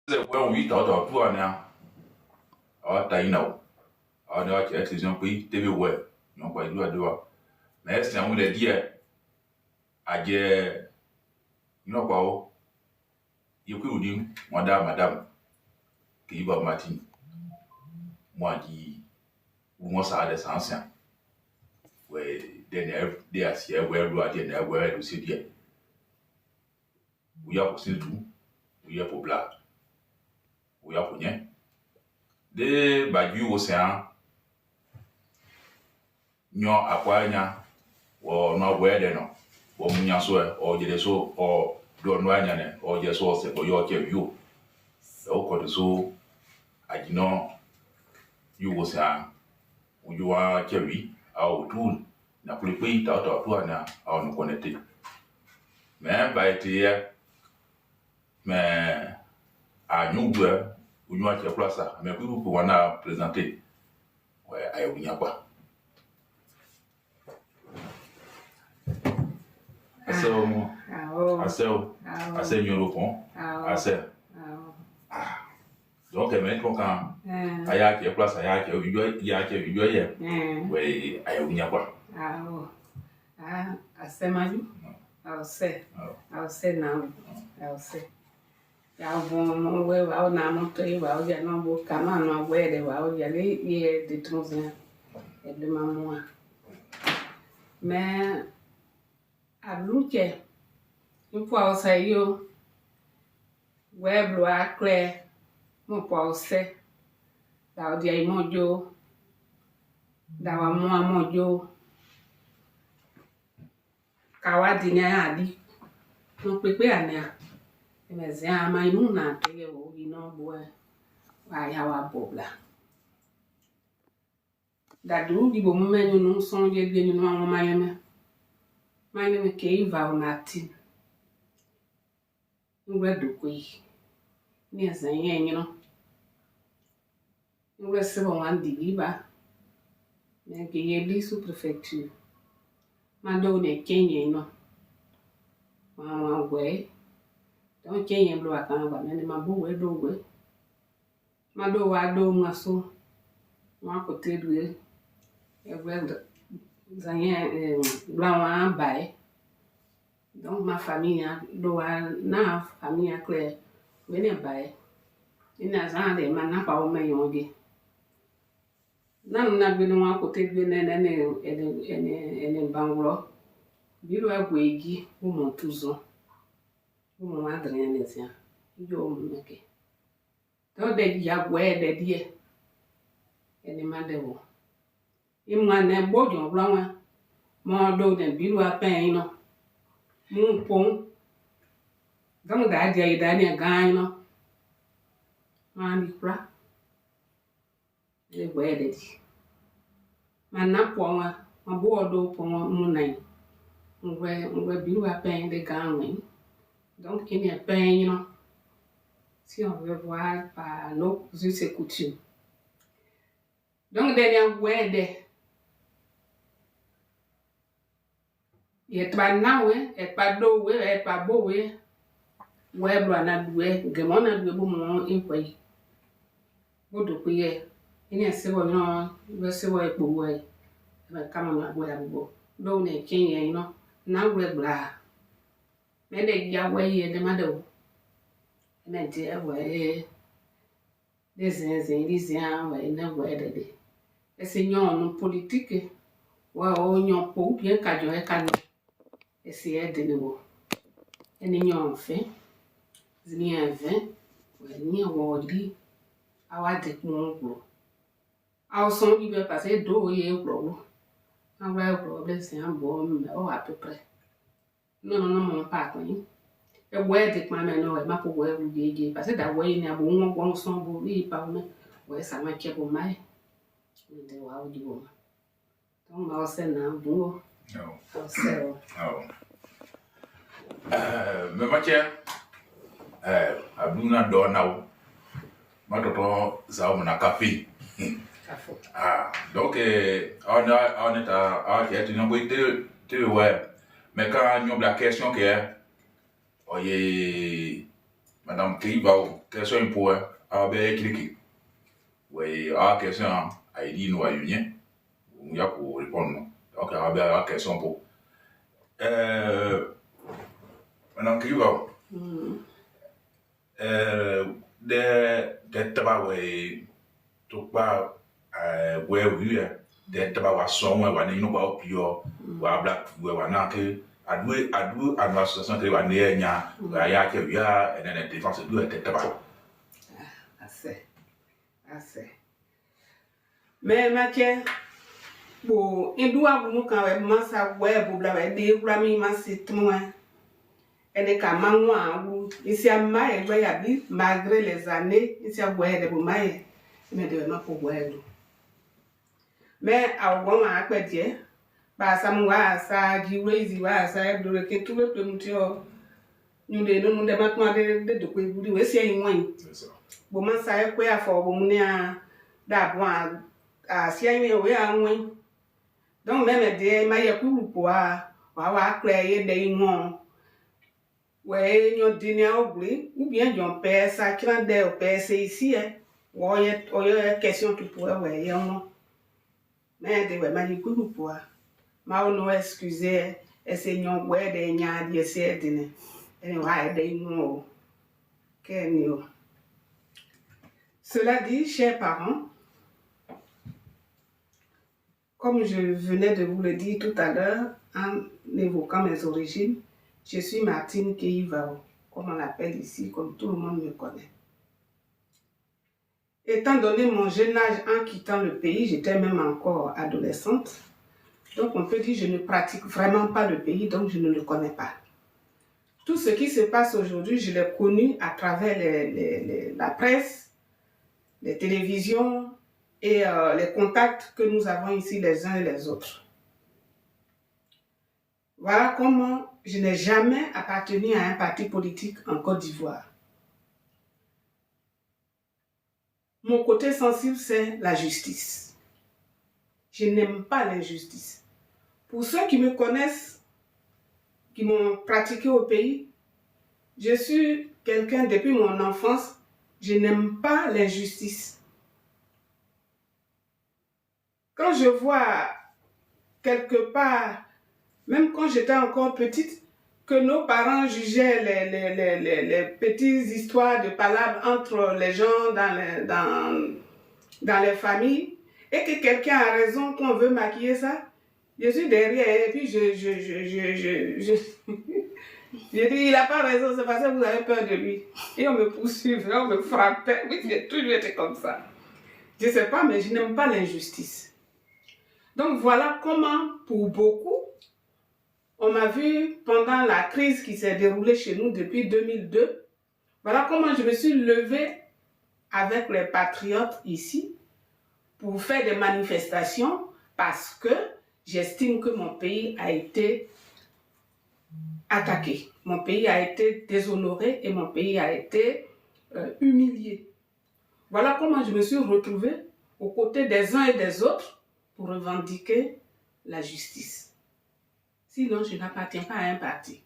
When we thought of two now, or Taino, or the church is not pay, they will well, no quite do a door. Next time with a dear, I get no power. You could him, Madame, give up Martin. One ye once had a answer. Where then they are here where you are there, where you sit here. We are still two, we are for black. We are for ye. They by you was saying, no, acquire or not where they know, or Munyaso, or Jeso, or Don Ryan, or just also for your view. So, so I know you was you are cherry, our tool, na pulpit out of Tuana, our no connected. Man, by the year, man, I knew where we want your plaza, and a group one hour presented where I will yapa. I say, you look I said, donc mais quand aya qui place aya qui ouais aya unya quoi I say maju I'll say now I'll say ya bon we wa na mo to yi wa o ya no bo kama no we de wa o ya le ye de tronzin e de mamoa mais a luke une fois ça yo we bloa clair mon pause da o dia mojo da wa mo amojo kawadi ni adi mo pepe ania emeze ama imu na tele o ino bo wa ya wa bobla da du di bo mo menyu no son je bi ni no mayeme ke iva onati ngwe dokoi ni azanye nyino ngwe sebo wandi biba ne ke yebli sous préfecture mando ne kenye no wa gwe don kenye blo akan ba ne ma bo we do gwe mado wa do ngaso wa ko tedwe e gwe zanye blanc bae donc ma famille doit na famille claire wene bae ina zande mana pa o meyoge na bi no wa ko tedwe ene banglo biro agwegi o montuzo o mo adrene sia yo meke to de ya gwe de die ene madewo imwa ne bojo blanc mo do de biro apen no mu pon gamu da dia ida ni gan no mani pra le gwe de di mana pon ma bo do pon mu nai ngwe biro apen de gan wen donc kini apen no si on veut voir par nos us et coutumes donc dernier gwe de ye tba nawe e pa do we e pa bo we bro na duwe gemona duwe bo mo inkwai bodo ku ye ina se wo no we se wo epo we ba kama na bo ya bo do ne kenye no na we bra me de ya we ye de mado na de we desenzen we na we de ese nyon politique wa o nyon po bien ka jo e ka esse de nouveau eni nyon fe zini ave we ni awodi awade kungo aw son bi be passer do ye glo awa problème c'est un bon o à peu près non mon pas quoi e we de kwa me no we ma ko we ru gege parce da we ni abo won won son bo ni pa me we sa ma ke bo mai de wa o di bo donc ma o se na bo no so me mache abuna do now matoto za na café donc on est à qui non te ouais mais quand on a la question que oye madame Kibao question pour abe cliquer. Oui, à question a dit nous à union. On y a pour répondre. Donc abe à question pour. Maintenant qui va? De taba we to ba we we de taba wa so wa ni no ba opio wa black we wa na ke adu association ke wa ne nya wa ya ke ya and then defense do de taba assez mais Mathieu bo indua bu mu kan we masa we bu bla we de kura mi masitmo et ka manwa wu isi amma e gbe ya bi malgré les années isi agwe de bu mai mais de ma pour wedo mais awon ma apedie ba samwa sa di wezi wa sa do ke tu we mutio nyunde no nde matma de do ko buri we si yin wan bo man sa e ko ya fo bo mu ne a da bo a si yin we a wan donc même de ma ye ku po a wa kre ye de yin ouais nyo dinia ogri ou bien yon père ça qui en de père c'est ici ouais oye question tout pour ouais yon mais de ouais mani ku pour ma ono excuser enseignant ouais de nya die c'est dine et ouais de mo kenio. Cela dit, chers parents, comme je venais de vous le dire tout à l'heure en évoquant mes origines, je suis Martine Keivao, comme on l'appelle ici, comme tout le monde me connaît. Étant donné mon jeune âge en quittant le pays, j'étais même encore adolescente, donc on peut dire que je ne pratique vraiment pas le pays, donc je ne le connais pas. Tout ce qui se passe aujourd'hui, je l'ai connu à travers la presse, les télévisions et les contacts que nous avons ici les uns et les autres. Voilà comment je n'ai jamais appartenu à un parti politique en Côte d'Ivoire. Mon côté sensible, c'est la justice. Je n'aime pas l'injustice. Pour ceux qui me connaissent, qui m'ont pratiqué au pays, je suis quelqu'un, depuis mon enfance, je n'aime pas l'injustice. Quand je vois quelque part, même quand j'étais encore petite, que nos parents jugeaient les petites histoires de palabres entre les gens dans les familles, et que quelqu'un a raison qu'on veut maquiller ça, je suis derrière et puis je dis, il n'a pas raison, c'est parce que vous avez peur de lui. Et on me poursuivait, on me frappait. Oui, j'ai toujours été comme ça. Je ne sais pas, mais je n'aime pas l'injustice. Donc voilà comment, pour beaucoup, on m'a vu pendant la crise qui s'est déroulée chez nous depuis 2002. Voilà comment je me suis levée avec les patriotes ici pour faire des manifestations parce que j'estime que mon pays a été attaqué. Mon pays a été déshonoré et mon pays a été humilié. Voilà comment je me suis retrouvée aux côtés des uns et des autres pour revendiquer la justice. Sinon, je n'appartiens pas à un parti.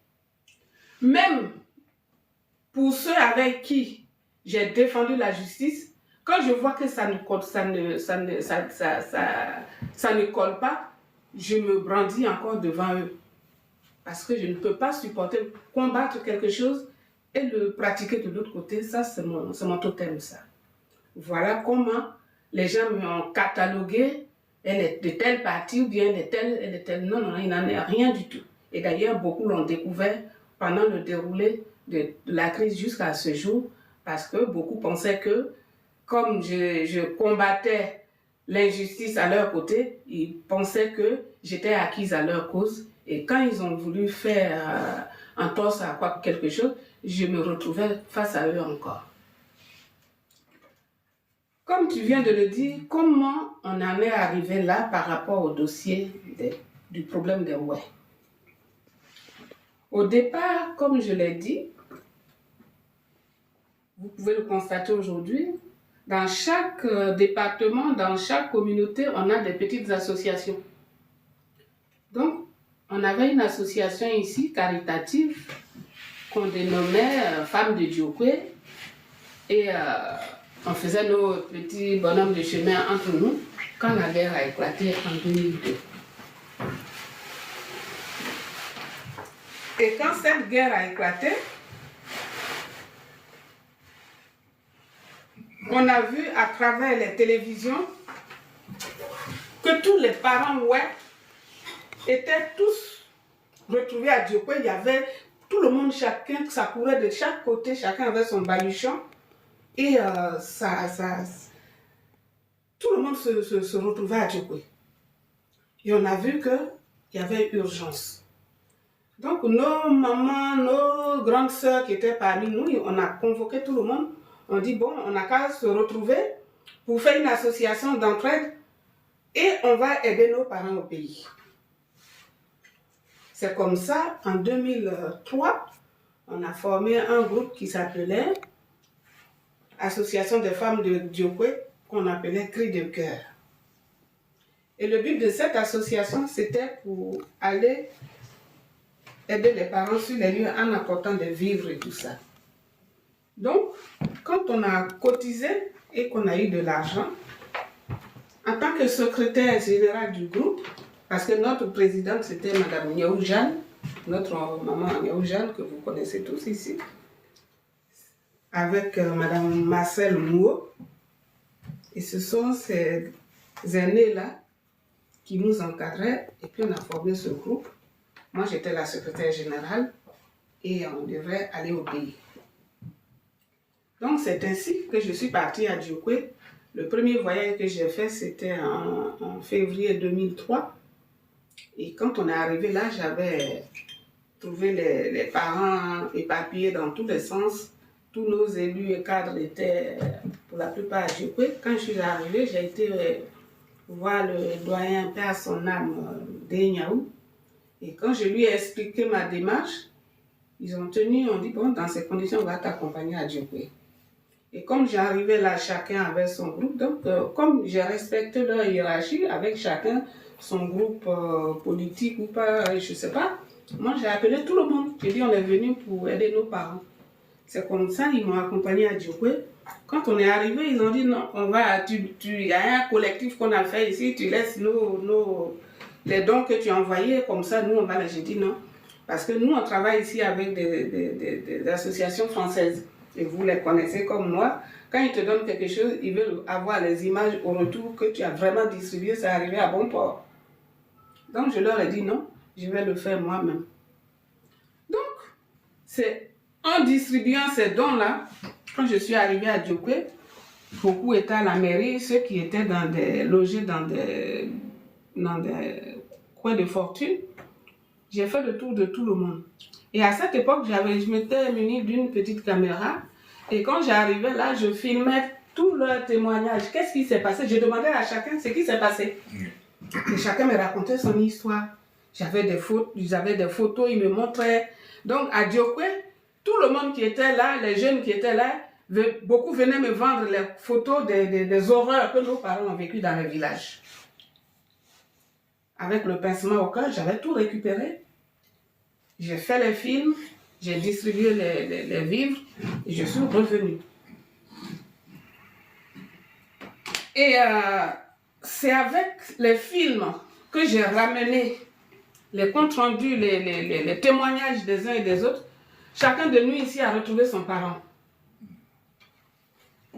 Même pour ceux avec qui j'ai défendu la justice, quand je vois que ça ne colle pas, je me brandis encore devant eux. Parce que je ne peux pas supporter combattre quelque chose et le pratiquer de l'autre côté. Ça, c'est mon totem, ça. Voilà comment les gens m'ont catalogué. Elle est de tel parti ou bien elle est telle. Non, non, il n'en est rien du tout. Et d'ailleurs, beaucoup l'ont découvert pendant le déroulé de la crise jusqu'à ce jour, parce que beaucoup pensaient que, comme je combattais l'injustice à leur côté, ils pensaient que j'étais acquise à leur cause. Et quand ils ont voulu faire un torse à quelque chose, je me retrouvais face à eux encore. Comme tu viens de le dire, comment on en est arrivé là par rapport au dossier du problème des Ouè? Au départ, comme je l'ai dit, vous pouvez le constater aujourd'hui, dans chaque département, dans chaque communauté, on a des petites associations. Donc, on avait une association ici, caritative, qu'on dénommait Femmes de Djokwe. Et on faisait nos petits bonhommes de chemin entre nous quand la guerre a éclaté en 2002. Et quand cette guerre a éclaté, on a vu à travers les télévisions que tous les parents étaient tous retrouvés à Djokwe. Il y avait tout le monde, chacun, ça courait de chaque côté, chacun avait son baluchon. Et tout le monde se retrouvait à Djokwe. Et on a vu qu'il y avait urgence. Donc nos mamans, nos grandes sœurs qui étaient parmi nous, on a convoqué tout le monde. On dit, bon, on n'a qu'à se retrouver pour faire une association d'entraide et on va aider nos parents au pays. C'est comme ça, en 2003, on a formé un groupe qui s'appelait Association des femmes de Djokwe, qu'on appelait Cri de cœur. Et le but de cette association, c'était pour aller aider les parents sur les lieux en apportant des vivres et tout ça. Donc, quand on a cotisé et qu'on a eu de l'argent, en tant que secrétaire général du groupe, parce que notre présidente c'était Madame Niaou Jeanne, notre maman Niaou Jeanne, que vous connaissez tous ici, avec Madame Marcel Mouo, et ce sont ces aînés-là qui nous encadraient, et puis on a formé ce groupe. Moi j'étais la secrétaire générale, et on devait aller au pays. Donc c'est ainsi que je suis partie à Djokwe. Le premier voyage que j'ai fait, c'était en février 2003. Et quand on est arrivé là, j'avais trouvé les parents éparpillés dans tous les sens. Tous nos élus et cadres étaient pour la plupart à Djokwe. Quand je suis arrivée, j'ai été voir le doyen père à son âme d'Enyao. Et quand je lui ai expliqué ma démarche, ils ont tenu, on dit, bon, dans ces conditions, on va t'accompagner à Djokwe. Et comme j'arrivais là, chacun avait son groupe, donc comme j'ai respecté leur hiérarchie, avec chacun son groupe politique ou pas, je ne sais pas, moi j'ai appelé tout le monde. J'ai dit on est venu pour aider nos parents. C'est comme ça, ils m'ont accompagné à Djokwe. Quand on est arrivé, ils ont dit non, il y a un collectif qu'on a fait ici, tu laisses les dons que tu as envoyés, comme ça nous on va les. J'ai dit non, parce que nous on travaille ici avec des associations françaises. Et vous les connaissez comme moi, quand ils te donnent quelque chose, ils veulent avoir les images au retour que tu as vraiment distribué, c'est arrivé à bon port. Donc je leur ai dit non, je vais le faire moi-même. Donc, c'est en distribuant ces dons-là, quand je suis arrivée à Djokwe, beaucoup étaient à la mairie, ceux qui étaient logés dans des coins de fortune, j'ai fait le tour de tout le monde. Et à cette époque, je m'étais munie d'une petite caméra. Et quand j'arrivais là, je filmais tous leurs témoignages. Qu'est-ce qui s'est passé? Je demandais à chacun ce qui s'est passé. Et chacun me racontait son histoire. J'avais des photos, ils me montraient. Donc à Djokwe, tout le monde qui était là, les jeunes qui étaient là, beaucoup venaient me vendre les photos des horreurs que nos parents ont vécues dans le village. Avec le pincement au cœur, j'avais tout récupéré. J'ai fait les films, j'ai distribué les vivres et je suis revenue. Et c'est avec les films que j'ai ramené les comptes rendus, les témoignages des uns et des autres. Chacun de nous ici a retrouvé son parent.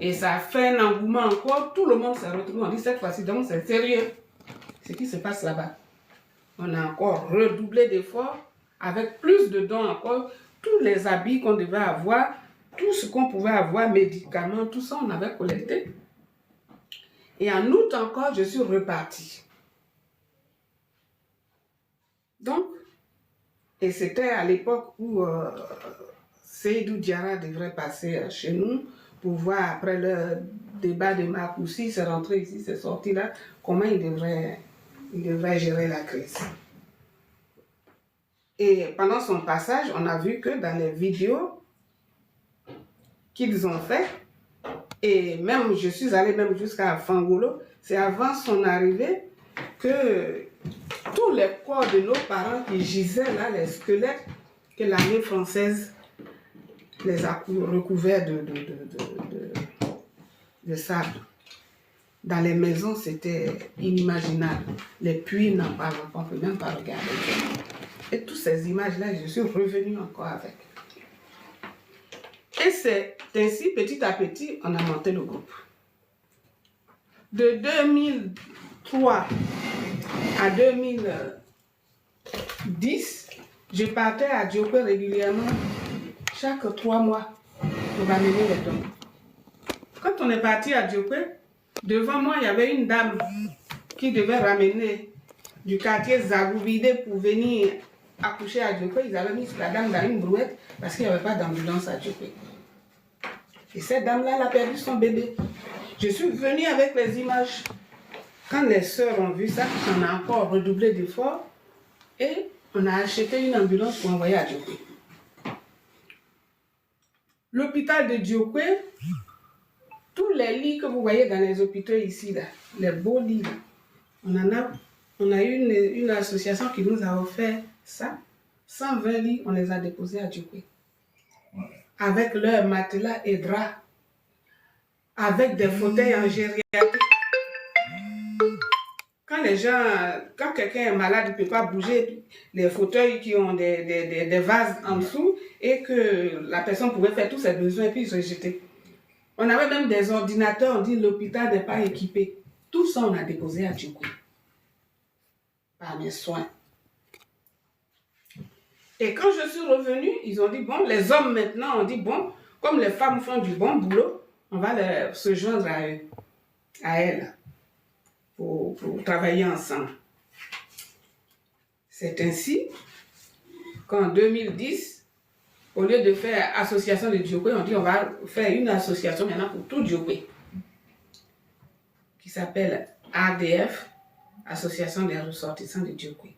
Et ça a fait un engouement encore. Tout le monde s'est retrouvé. On dit cette fois-ci, donc c'est sérieux ce qui se passe là-bas. On a encore redoublé d'efforts. Avec plus de dons encore, tous les habits qu'on devait avoir, tout ce qu'on pouvait avoir, médicaments, tout ça, on avait collecté. Et en août encore, je suis repartie. Donc, et c'était à l'époque où Seydou Diarra devrait passer chez nous pour voir après le débat de Marcoussi, c'est rentré ici, c'est sorti là, comment il devrait gérer la crise. Et pendant son passage, on a vu que dans les vidéos qu'ils ont fait, et même je suis allée même jusqu'à Fangolo, c'est avant son arrivée que tous les corps de nos parents qui gisaient là, les squelettes que l'armée française les a recouverts de sable. Dans les maisons, c'était inimaginable. Les puits, n'en parlons pas, on ne peut même pas regarder. Et toutes ces images-là, je suis revenue encore avec. Et c'est ainsi, petit à petit, on a monté le groupe. De 2003 à 2010, je partais à Djokwe régulièrement, chaque 3 mois, pour amener les dons. Quand on est parti à Djokwe, devant moi, il y avait une dame qui devait ramener du quartier Zagoubide pour venir accoucher à Djokwe. Ils avaient mis la dame dans une brouette parce qu'il n'y avait pas d'ambulance à Djokwe. Et cette dame-là, elle a perdu son bébé. Je suis venue avec les images. Quand les sœurs ont vu ça, on a encore redoublé d'efforts et on a acheté une ambulance pour envoyer à Djokwe. L'hôpital de Djokwe, tous les lits que vous voyez dans les hôpitaux ici, là, les beaux lits, là, on a eu une association qui nous a offert ça. 120 lits, on les a déposés à Djokwe. Avec leurs matelas et draps, avec des fauteuils en gériatrie. Quand quelqu'un est malade, il ne peut pas bouger, les fauteuils qui ont des vases en dessous et que la personne pouvait faire tous ses besoins et puis se jeter. On avait même des ordinateurs, on dit l'hôpital n'est pas équipé. Tout ça, on a déposé à Djokwe par mes soins. Et quand je suis revenue, ils ont dit, bon, les hommes maintenant ont dit, bon, comme les femmes font du bon boulot, on va se joindre à eux, à elles, pour travailler ensemble. C'est ainsi qu'en 2010, au lieu de faire association de Djokwe, on dit, on va faire une association maintenant pour tout Djokwe, qui s'appelle ADF, Association des ressortissants de Djokwe.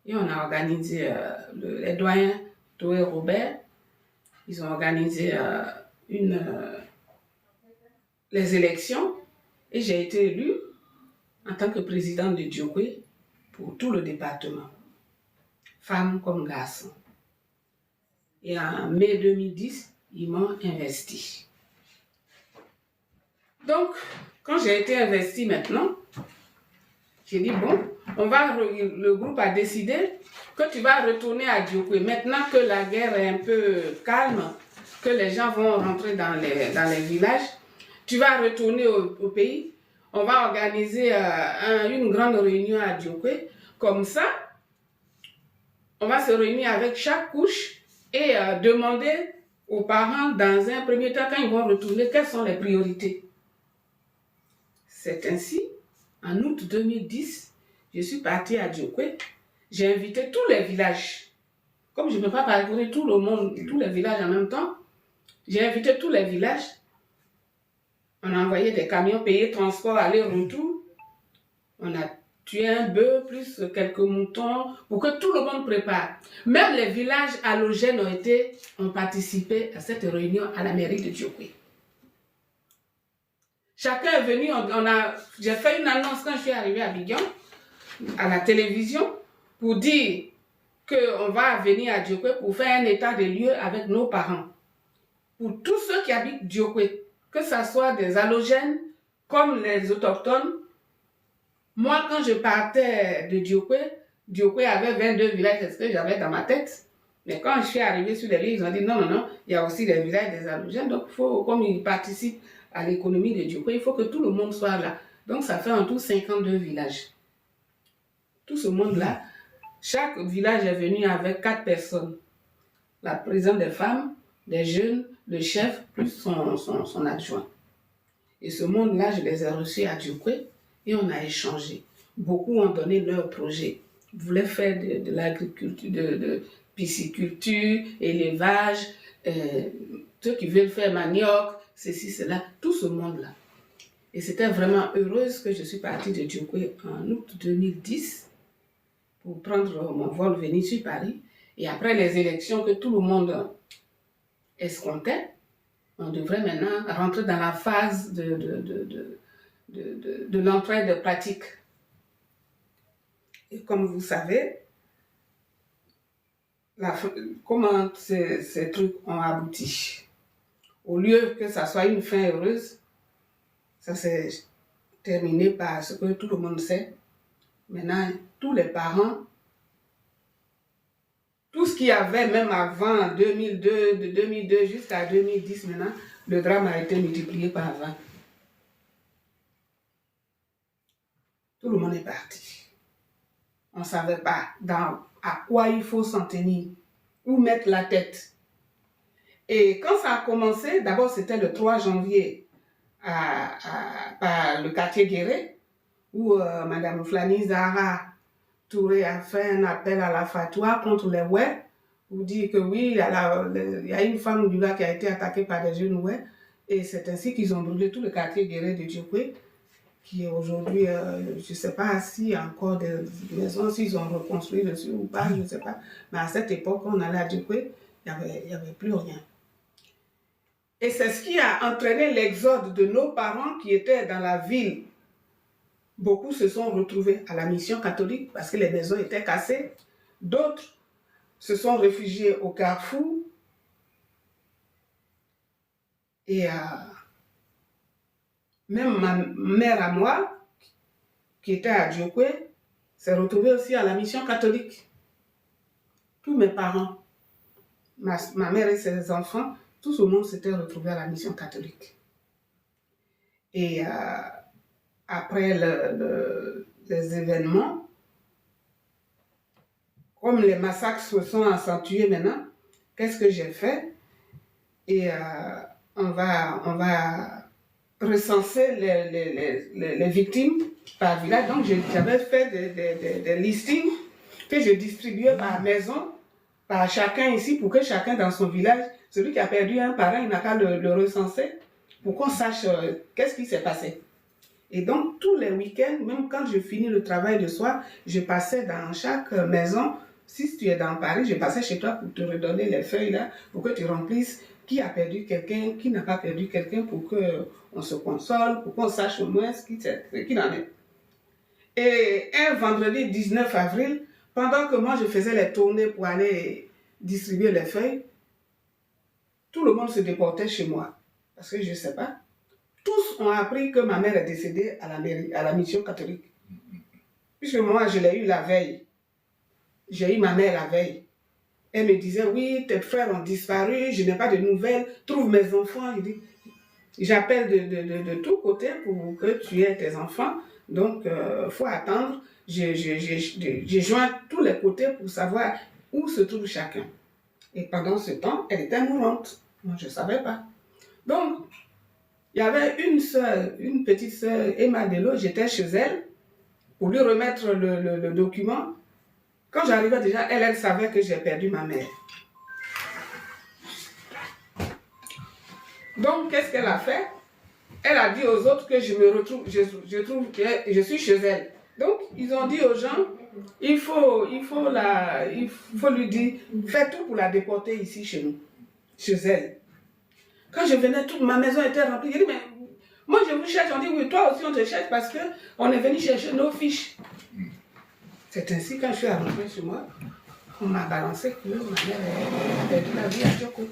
Et on a organisé, les doyens Toé Robert, ils ont organisé les élections et j'ai été élue en tant que présidente de Djokwe pour tout le département, femmes comme garçons. Et en mai 2010, ils m'ont investi. Donc, quand j'ai été investie maintenant, j'ai dit, bon, le groupe a décidé que tu vas retourner à Djokwe. Maintenant que la guerre est un peu calme, que les gens vont rentrer dans les villages, tu vas retourner au pays. On va organiser une grande réunion à Djokwe. Comme ça, on va se réunir avec chaque couche et demander aux parents, dans un premier temps, quand ils vont retourner, quelles sont les priorités. C'est ainsi, en août 2010, je suis partie à Djokwe. J'ai invité tous les villages. Comme je ne peux pas parcourir tout le monde, tous les villages en même temps, j'ai invité tous les villages. On a envoyé des camions payés transport aller-retour. On a tué un bœuf plus quelques moutons pour que tout le monde prépare. Même les villages halogènes ont participé à cette réunion à la mairie de Djokwe. Chacun est venu, j'ai fait une annonce quand je suis arrivée à Abidjan, à la télévision, pour dire qu'on va venir à Djokwe pour faire un état de lieu avec nos parents. Pour tous ceux qui habitent Djokwe, que ce soit des halogènes comme les autochtones. Moi, quand je partais de Djokwe avait 22 villages, c'est ce que j'avais dans ma tête. Mais quand je suis arrivée sur les lieux, ils ont dit non, il y a aussi les villages des halogènes. Donc, comme ils participent à l'économie de Djokwe, il faut que tout le monde soit là. Donc, ça fait en tout 52 villages. Tout ce monde-là, chaque village est venu avec 4 personnes. La présidente des femmes, des jeunes, le chef, plus son adjoint. Et ce monde-là, je les ai reçus à Djokwe et on a échangé. Beaucoup ont donné leur projet. Ils voulaient faire de l'agriculture, de pisciculture, élevage, ceux qui veulent faire manioc, ceci, cela, tout ce monde-là. Et c'était vraiment heureuse que je suis partie de Djokwe en août 2010 pour prendre mon vol venir sur Paris. Et après les élections que tout le monde escomptait, on devrait maintenant rentrer dans la phase de l'entraide pratique. Et comme vous savez, comment ces trucs ont abouti. Au lieu que ça soit une fin heureuse, ça s'est terminé par ce que tout le monde sait. Maintenant, tous les parents, tout ce qu'il y avait même avant 2002, de 2002 jusqu'à 2010 maintenant, le drame a été multiplié par 20. Tout le monde est parti. On ne savait pas à quoi il faut s'en tenir, où mettre la tête. Et quand ça a commencé, d'abord c'était le 3 janvier par le quartier Guéret, où Mme Flani Zahra Touré a fait un appel à la fatwa contre les Ouè, pour dire que oui, il y a une femme du gars qui a été attaquée par des jeunes Ouè, et c'est ainsi qu'ils ont brûlé tout le quartier Guéret de Djokwe, qui est aujourd'hui, je ne sais pas s'il y a encore des maisons, s'ils ont reconstruit dessus ou pas, je ne sais pas. Mais à cette époque, on allait à Djokwe, il n'y avait plus rien. Et c'est ce qui a entraîné l'exode de nos parents qui étaient dans la ville. Beaucoup se sont retrouvés à la mission catholique parce que les maisons étaient cassées. D'autres se sont réfugiés au Carrefour. Et même ma mère à moi, qui était à Djokwe, s'est retrouvée aussi à la mission catholique. Tous mes parents, ma mère et ses enfants, tout le monde s'était retrouvé à la mission catholique. Et après les événements, comme les massacres se sont accentués maintenant, qu'est-ce que j'ai fait? Et on va recenser les victimes par village. Donc j'avais fait des listings que je distribuais par maison, par chacun ici, pour que chacun dans son village, celui qui a perdu un parent, il n'a qu'à le recenser, pour qu'on sache qu'est-ce qui s'est passé. Et donc, tous les week-ends, même quand je finis le travail de soir, je passais dans chaque maison. Si tu es dans Paris, je passais chez toi pour te redonner les feuilles là, pour que tu remplisses qui a perdu quelqu'un, qui n'a pas perdu quelqu'un, pour qu'on se console, pour qu'on sache au moins ce qu'il en est. Et un vendredi 19 avril, pendant que moi je faisais les tournées pour aller distribuer les feuilles, tout le monde se déportait chez moi. Parce que je ne sais pas. Tous ont appris que ma mère est décédée à la mission catholique. Puisque moi, je l'ai eu la veille. J'ai eu ma mère la veille. Elle me disait, oui, tes frères ont disparu, je n'ai pas de nouvelles, trouve mes enfants. J'appelle de tous côtés pour que tu aies tes enfants. Donc, il faut attendre. J'ai joint tous les côtés pour savoir où se trouve chacun. Et pendant ce temps, elle était mourante. Moi, je ne savais pas. Donc, il y avait une petite sœur, Emma Delo, j'étais chez elle pour lui remettre le document. Quand j'arrivais déjà, elle savait que j'ai perdu ma mère. Donc, qu'est-ce qu'elle a fait? Elle a dit aux autres que je trouve que je suis chez elle. Donc, ils ont dit aux gens, il faut lui dire, fais tout pour la déporter ici chez nous, chez elle. Quand je venais, toute ma maison était remplie. J'ai dit, mais moi je vous cherche. On dit, oui, toi aussi on te cherche parce qu'on est venu chercher nos fiches. C'est ainsi, quand je suis rentrée chez moi, on m'a balancé que ma mère a perdu la vie à Djoko.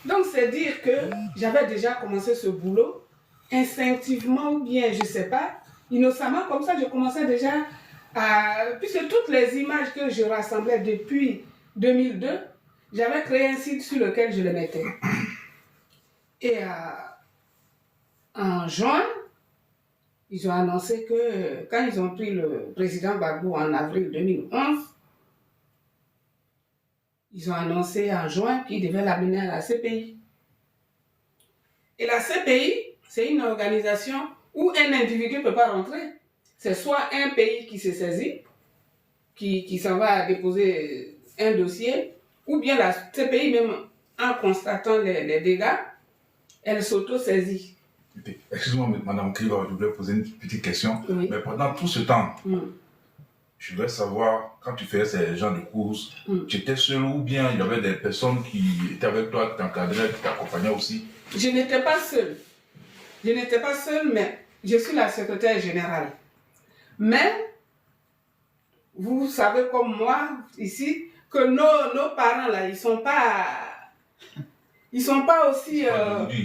Donc c'est dire que j'avais déjà commencé ce boulot, instinctivement ou bien, je ne sais pas, innocemment, comme ça je commençais déjà à... Puisque toutes les images que je rassemblais depuis 2002, j'avais créé un site sur lequel je les mettais. Et en juin, ils ont annoncé que quand ils ont pris le président Gbagbo en avril 2011, ils ont annoncé en juin qu'ils devaient l'amener à la CPI. Et la CPI, c'est une organisation où un individu ne peut pas rentrer. C'est soit un pays qui se saisit, qui s'en va déposer un dossier, ou bien la CPI, même en constatant les dégâts, elle s'auto-saisit. Excuse-moi, Madame Kriva, je voulais poser une petite question. Oui. Mais pendant tout ce temps, je voudrais savoir, quand tu faisais ces genres de courses, tu étais seule ou bien il y avait des personnes qui étaient avec toi, qui t'encadraient, qui t'accompagnaient aussi? Je n'étais pas seule. Je n'étais pas seule, mais je suis la secrétaire générale. Mais, vous savez comme moi, ici, que nos parents, là, ils Ils sont pas aussi...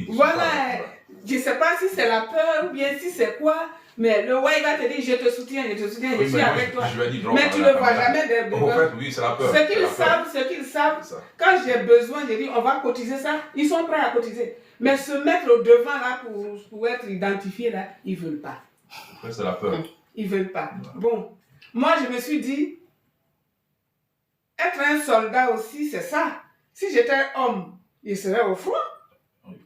voilà, pas, je sais pas si c'est la peur ou bien si c'est quoi, mais le ouais, il va te dire, je te soutiens, je suis avec toi. Mais tu ne vois jamais de... En fait, oui, c'est la peur. Ce qu'ils savent, quand j'ai besoin, j'ai dit, on va cotiser ça, ils sont prêts à cotiser. Mais se mettre au devant là pour être identifié là, ils ne veulent pas. Après, c'est la peur. Ils ne veulent pas. Bon, moi je me suis dit, être un soldat aussi, c'est ça. Si j'étais homme, il serait au front. Oui.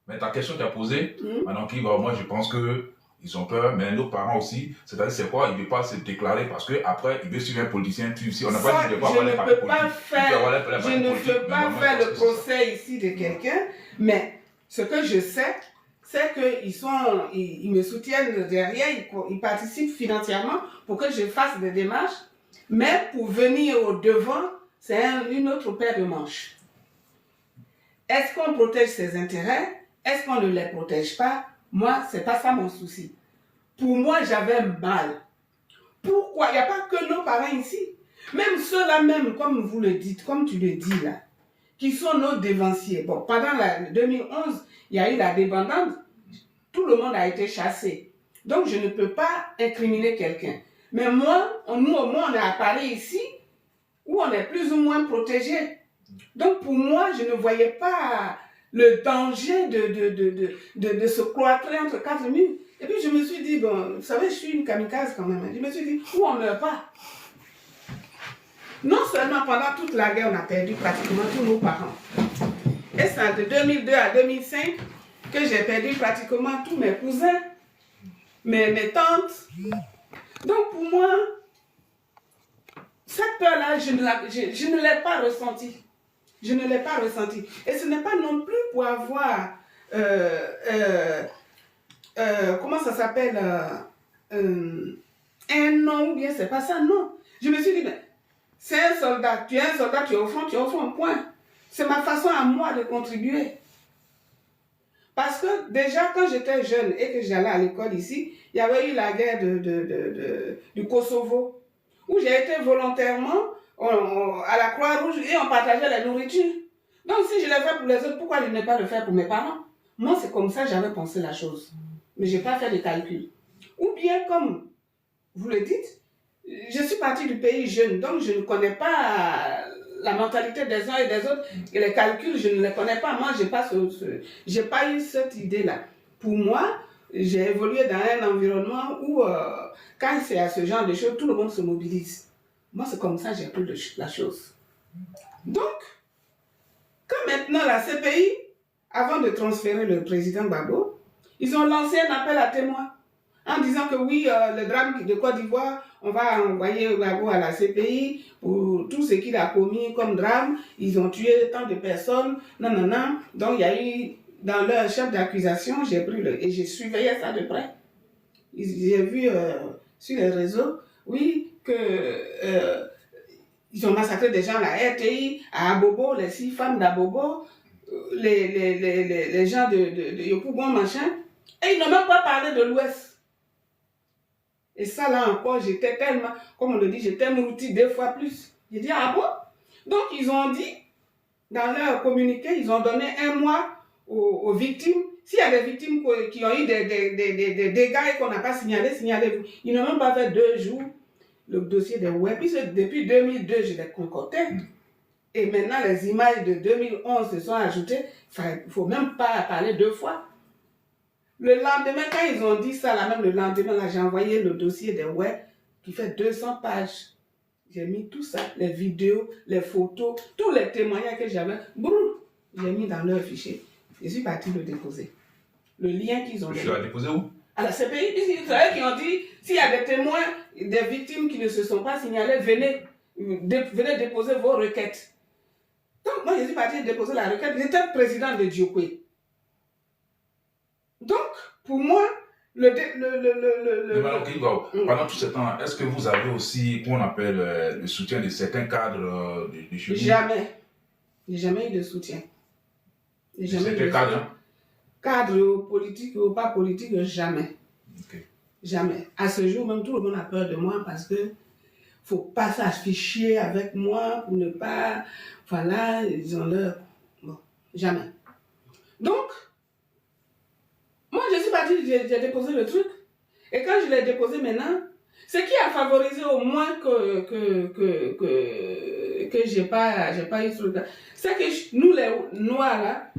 Mais ta question que tu as posée, maintenant, moi je pense qu'ils ont peur, mais nos parents aussi, c'est-à-dire c'est quoi, ils ne veulent pas se déclarer parce qu'après, ils veulent suivre un politicien. Si on n'a pas dit de quoi je ne peux pas faire le procès ici de quelqu'un, mais ce que je sais, c'est qu'ils me soutiennent derrière, ils participent financièrement pour que je fasse des démarches, mais pour venir au devant, c'est une autre paire de manches. Est-ce qu'on protège ses intérêts? Est-ce qu'on ne les protège pas? Moi, ce n'est pas ça mon souci. Pour moi, j'avais mal. Pourquoi? Il n'y a pas que nos parents ici. Même ceux-là même, comme vous le dites, comme tu le dis là, qui sont nos dévanciers. Bon, pendant la 2011, il y a eu la débandade. Tout le monde a été chassé. Donc, je ne peux pas incriminer quelqu'un. Mais moi, nous au moins, on est à Paris ici, où on est plus ou moins protégé. Donc, pour moi, je ne voyais pas le danger de se cloîtrer entre quatre murs. Et puis, je me suis dit, bon, vous savez, je suis une kamikaze quand même. Je me suis dit, où on ne meurt pas. Non seulement pendant toute la guerre, on a perdu pratiquement tous nos parents. Et c'est de 2002 à 2005 que j'ai perdu pratiquement tous mes cousins, mes tantes. Donc, pour moi, cette peur-là, je ne l'ai pas ressentie. Je ne l'ai pas ressentie. Et ce n'est pas non plus pour avoir, comment ça s'appelle, un nom ou bien c'est pas ça, non. Je me suis dit, mais c'est un soldat, tu es un soldat, tu es au front, point. C'est ma façon à moi de contribuer. Parce que déjà, quand j'étais jeune et que j'allais à l'école ici, il y avait eu la guerre du Kosovo, où j'ai été volontairement à la Croix-Rouge et on partageait la nourriture. Donc si je l'ai fait pour les autres, pourquoi je n'ai pas le faire pour mes parents? Moi, c'est comme ça que j'avais pensé la chose. Mais je n'ai pas fait de calcul. Ou bien, comme vous le dites, je suis partie du pays jeune, donc je ne connais pas la mentalité des uns et des autres. Et les calculs, je ne les connais pas. Moi, je n'ai pas eu cette idée-là. Pour moi, j'ai évolué dans un environnement où, quand c'est à ce genre de choses, tout le monde se mobilise. Moi, c'est comme ça que j'ai pris la chose. Donc, quand maintenant la CPI, avant de transférer le président Gbagbo, ils ont lancé un appel à témoins en disant que oui, le drame de Côte d'Ivoire, on va envoyer Gbagbo à la CPI pour tout ce qu'il a commis comme drame. Ils ont tué tant de personnes, non. Donc, il y a eu, dans leur chef d'accusation, j'ai pris et j'ai surveillé ça de près. J'ai vu sur les réseaux, oui, que ils ont massacré des gens à la RTI, à Abobo, les 6 femmes d'Abobo, les gens de Yopougon, machin. Et ils n'ont même pas parlé de l'Ouest. Et ça, là encore, j'étais tellement, comme on le dit, j'étais mouti 2 fois plus. J'ai dit, ah bon? Donc, ils ont dit, dans leur communiqué, ils ont donné 1 mois aux victimes. S'il y a des victimes qui ont eu des dégâts et qu'on n'a pas signalé, signalez-vous. Ils n'ont même pas fait 2 jours le dossier des web. Depuis 2002, je l'ai concocté. Et maintenant, les images de 2011 se sont ajoutées. Il ne faut même pas parler 2 fois. Le lendemain, quand ils ont dit ça, là, même le lendemain, là, j'ai envoyé le dossier des web qui fait 200 pages. J'ai mis tout ça, les vidéos, les photos, tous les témoignages que j'avais. Boum, j'ai mis dans leur fichier. Je suis partie le déposer. Le lien qu'ils ont donné. Tu l'as déposé où? À la CPI. C'est eux qui ont dit, s'il y a des témoins, des victimes qui ne se sont pas signalées, venez déposer vos requêtes. Donc, moi, je suis partie déposer la requête. J'étais président de Djokwe. Donc, pour moi, pendant tout ce temps, est-ce que vous avez aussi, qu'on appelle, le soutien de certains cadres de chez vous? Jamais. J'ai jamais eu de soutien. Certains cadres? Cadre politique ou pas politique, jamais. Okay. Jamais. À ce jour, même tout le monde a peur de moi parce que faut pas s'afficher avec moi pour ne pas... Voilà, ils ont leur... Bon, jamais. Donc, moi, je suis partie, j'ai déposé le truc. Et quand je l'ai déposé maintenant, ce qui a favorisé au moins que j'ai pas eu ce truc là, c'est que nous, les Noirs, là,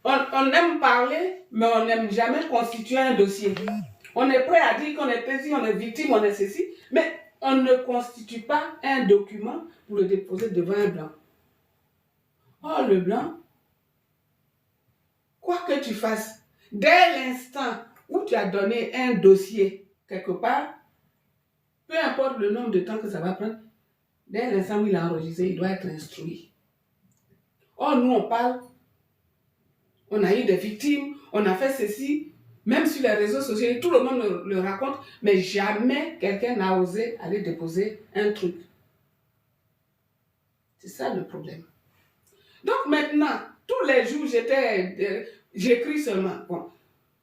on aime parler, mais on n'aime jamais constituer un dossier. On est prêt à dire qu'on est ici, on est victime, on est ceci, mais on ne constitue pas un document pour le déposer devant un blanc. Or, le blanc, quoi que tu fasses, dès l'instant où tu as donné un dossier quelque part, peu importe le nombre de temps que ça va prendre, dès l'instant où il a enregistré, il doit être instruit. Or, nous, on parle, on a eu des victimes, on a fait ceci, même sur les réseaux sociaux, tout le monde le raconte, mais jamais quelqu'un n'a osé aller déposer un truc. C'est ça le problème. Donc maintenant, tous les jours, j'écris seulement. Bon,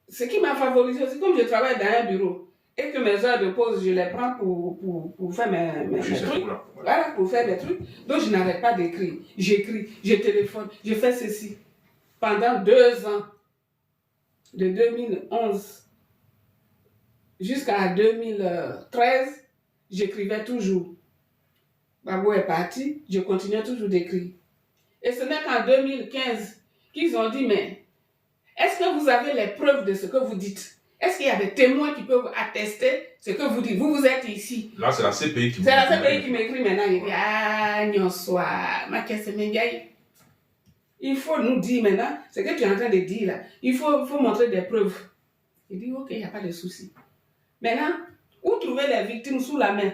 ce qui m'a favorisé aussi, comme je travaille dans un bureau et que mes heures de pause, je les prends pour faire mes trucs. Voilà, pour faire des trucs. Donc je n'arrête pas d'écrire. J'écris, je téléphone, je fais ceci. Pendant 2 ans, de 2011 jusqu'à 2013, j'écrivais toujours. Babou est parti, je continuais toujours d'écrire. Et ce n'est qu'en 2015 qu'ils ont dit, mais est-ce que vous avez les preuves de ce que vous dites? Est-ce qu'il y a des témoins qui peuvent attester ce que vous dites? Vous êtes ici. Là, c'est la CPI qui m'écrit. C'est la CPI qui m'écrit maintenant. Il dit, ah, nyonsoi, ma caisse m'engaille. Il faut nous dire maintenant ce que tu es en train de dire là. Il faut montrer des preuves. Il dit, ok, il n'y a pas de souci. Maintenant, où trouver les victimes sous la main?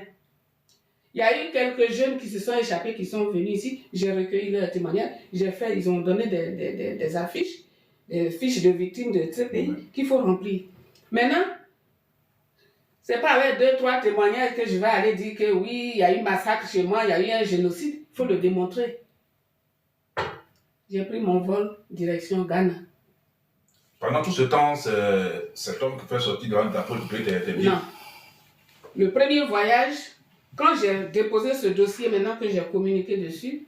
Il y a eu quelques jeunes qui se sont échappés, qui sont venus ici. J'ai recueilli leurs témoignages. Ils ont donné des affiches, des fiches de victimes de ce pays qu'il faut remplir. Maintenant, ce n'est pas avec 2-3 témoignages que je vais aller dire que oui, il y a eu massacre chez moi, il y a eu un génocide. Il faut le démontrer. J'ai pris mon vol direction Ghana. Pendant tout ce temps, cet homme qui fait sortir de la faute était bien. Non. Le premier voyage, quand j'ai déposé ce dossier, maintenant que j'ai communiqué dessus,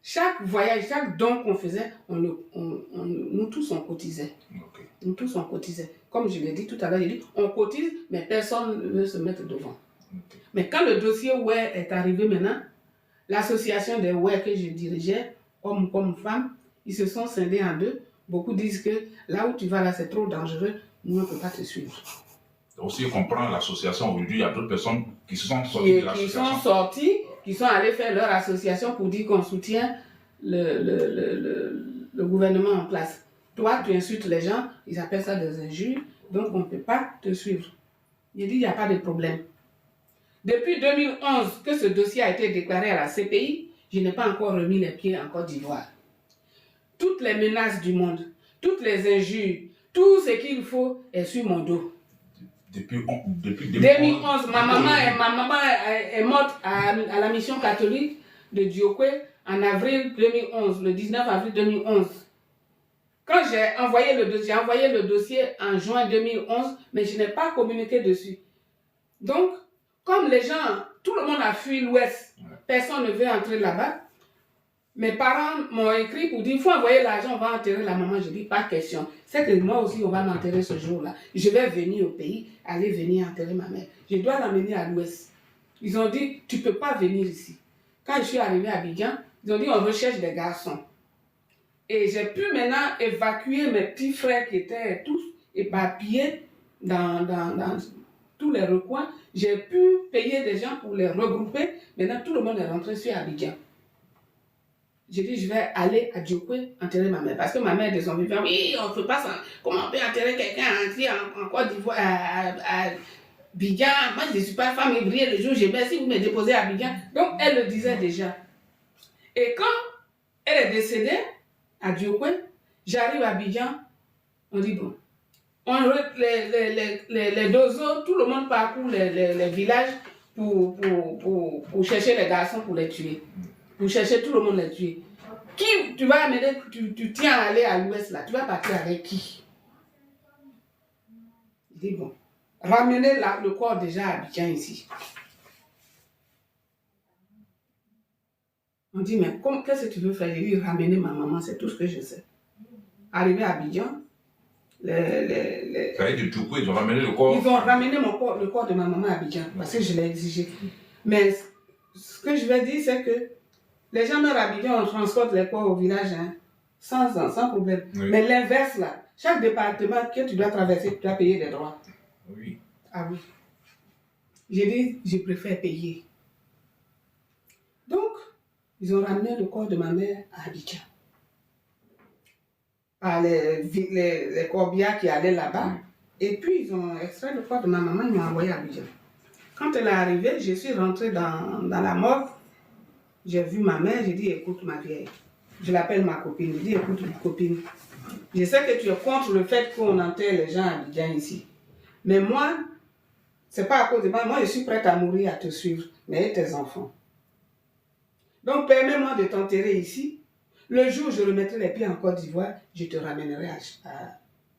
chaque voyage, chaque don qu'on faisait, nous tous on cotisait. Okay. Nous tous on cotisait. Comme je l'ai dit tout à l'heure, on cotise, mais personne ne veut se mettre devant. Okay. Mais quand le dossier WER est arrivé maintenant, l'association des WER que je dirigeais, hommes comme femmes, ils se sont scindés en deux. Beaucoup disent que là où tu vas là, c'est trop dangereux, nous on ne peut pas te suivre. Aussi, on comprend l'association. Aujourd'hui, il y a d'autres personnes qui se sont sorties de l'association. Qui sont sortis, qui sont allés faire leur association pour dire qu'on soutient le gouvernement en place. Toi, tu insultes les gens, ils appellent ça des injures, donc on ne peut pas te suivre. Il dit, il n'y a pas de problème. Depuis 2011 que ce dossier a été déclaré à la CPI, je n'ai pas encore remis les pieds en Côte d'Ivoire. Toutes les menaces du monde, toutes les injures, tout ce qu'il faut est sur mon dos. Depuis 2011, ma maman est morte à la mission catholique de Diokwe en avril 2011, le 19 avril 2011. Quand j'ai envoyé le dossier en juin 2011, mais je n'ai pas communiqué dessus. Donc, comme les gens, tout le monde a fui l'Ouest, personne ne veut entrer là-bas. Mes parents m'ont écrit pour dire, il faut envoyer l'argent, on va enterrer la maman. Je dis, pas question. C'est que moi aussi, on va m'enterrer ce jour-là. Je vais venir au pays, aller venir enterrer ma mère. Je dois l'amener à l'Ouest. Ils ont dit, tu ne peux pas venir ici. Quand je suis arrivée à Abidjan, ils ont dit, on recherche des garçons. Et j'ai pu maintenant évacuer mes petits frères qui étaient tous éparpillés dans tous les recoins. J'ai pu payer des gens pour les regrouper. Maintenant, tout le monde est rentré sur Abidjan. J'ai dit, je vais aller à Diokwe enterrer ma mère. Parce que ma mère est de son vivant. Oui, on ne peut pas ça. Comment on peut enterrer quelqu'un en Côte d'Ivoire, à Abidjan? Moi, je ne suis pas femme hybride le jour où je vais, si vous me déposez à Abidjan. Donc, elle le disait déjà. Et quand elle est décédée à Diokwe, j'arrive à Abidjan, on dit bon. Les dozos, tout le monde parcourt les villages pour chercher les garçons pour les tuer. Pour chercher tout le monde les tuer. Qui tu vas amener, tu tiens à aller à l'Ouest là, tu vas partir avec qui? Il dit bon, ramenez le corps déjà à Abidjan ici. On dit mais qu'est-ce que tu veux faire? Il dit ramener ma maman, c'est tout ce que je sais. Arrivé à Abidjan, Ça a été du coup, ils ont ramené le corps. Ils ont ramené le corps de ma maman à Abidjan parce que je l'ai exigé. Mais ce que je vais dire, c'est que les gens meurent à Abidjan, on transporte les corps au village, hein, sans problème. Oui. Mais l'inverse, là, chaque département que tu dois traverser, tu dois payer des droits. Oui. Ah oui. J'ai dit, je préfère payer. Donc, ils ont ramené le corps de ma mère à Abidjan. Par les corbières qui allaient là-bas. Et puis, ils ont extrait le corps de ma maman, ils m'ont envoyé à Abidjan. Quand elle est arrivée, je suis rentrée dans la morgue. J'ai vu ma mère, j'ai dit, écoute ma vieille. Je l'appelle ma copine. Je dis, écoute ma copine. Je sais que tu es contre le fait qu'on enterre les gens à Abidjan ici. Mais moi, c'est pas à cause de moi. Moi, je suis prête à mourir, à te suivre. Mais et tes enfants. Donc, permets-moi de t'enterrer ici. Le jour où je remettrai les pieds en Côte d'Ivoire, je te ramènerai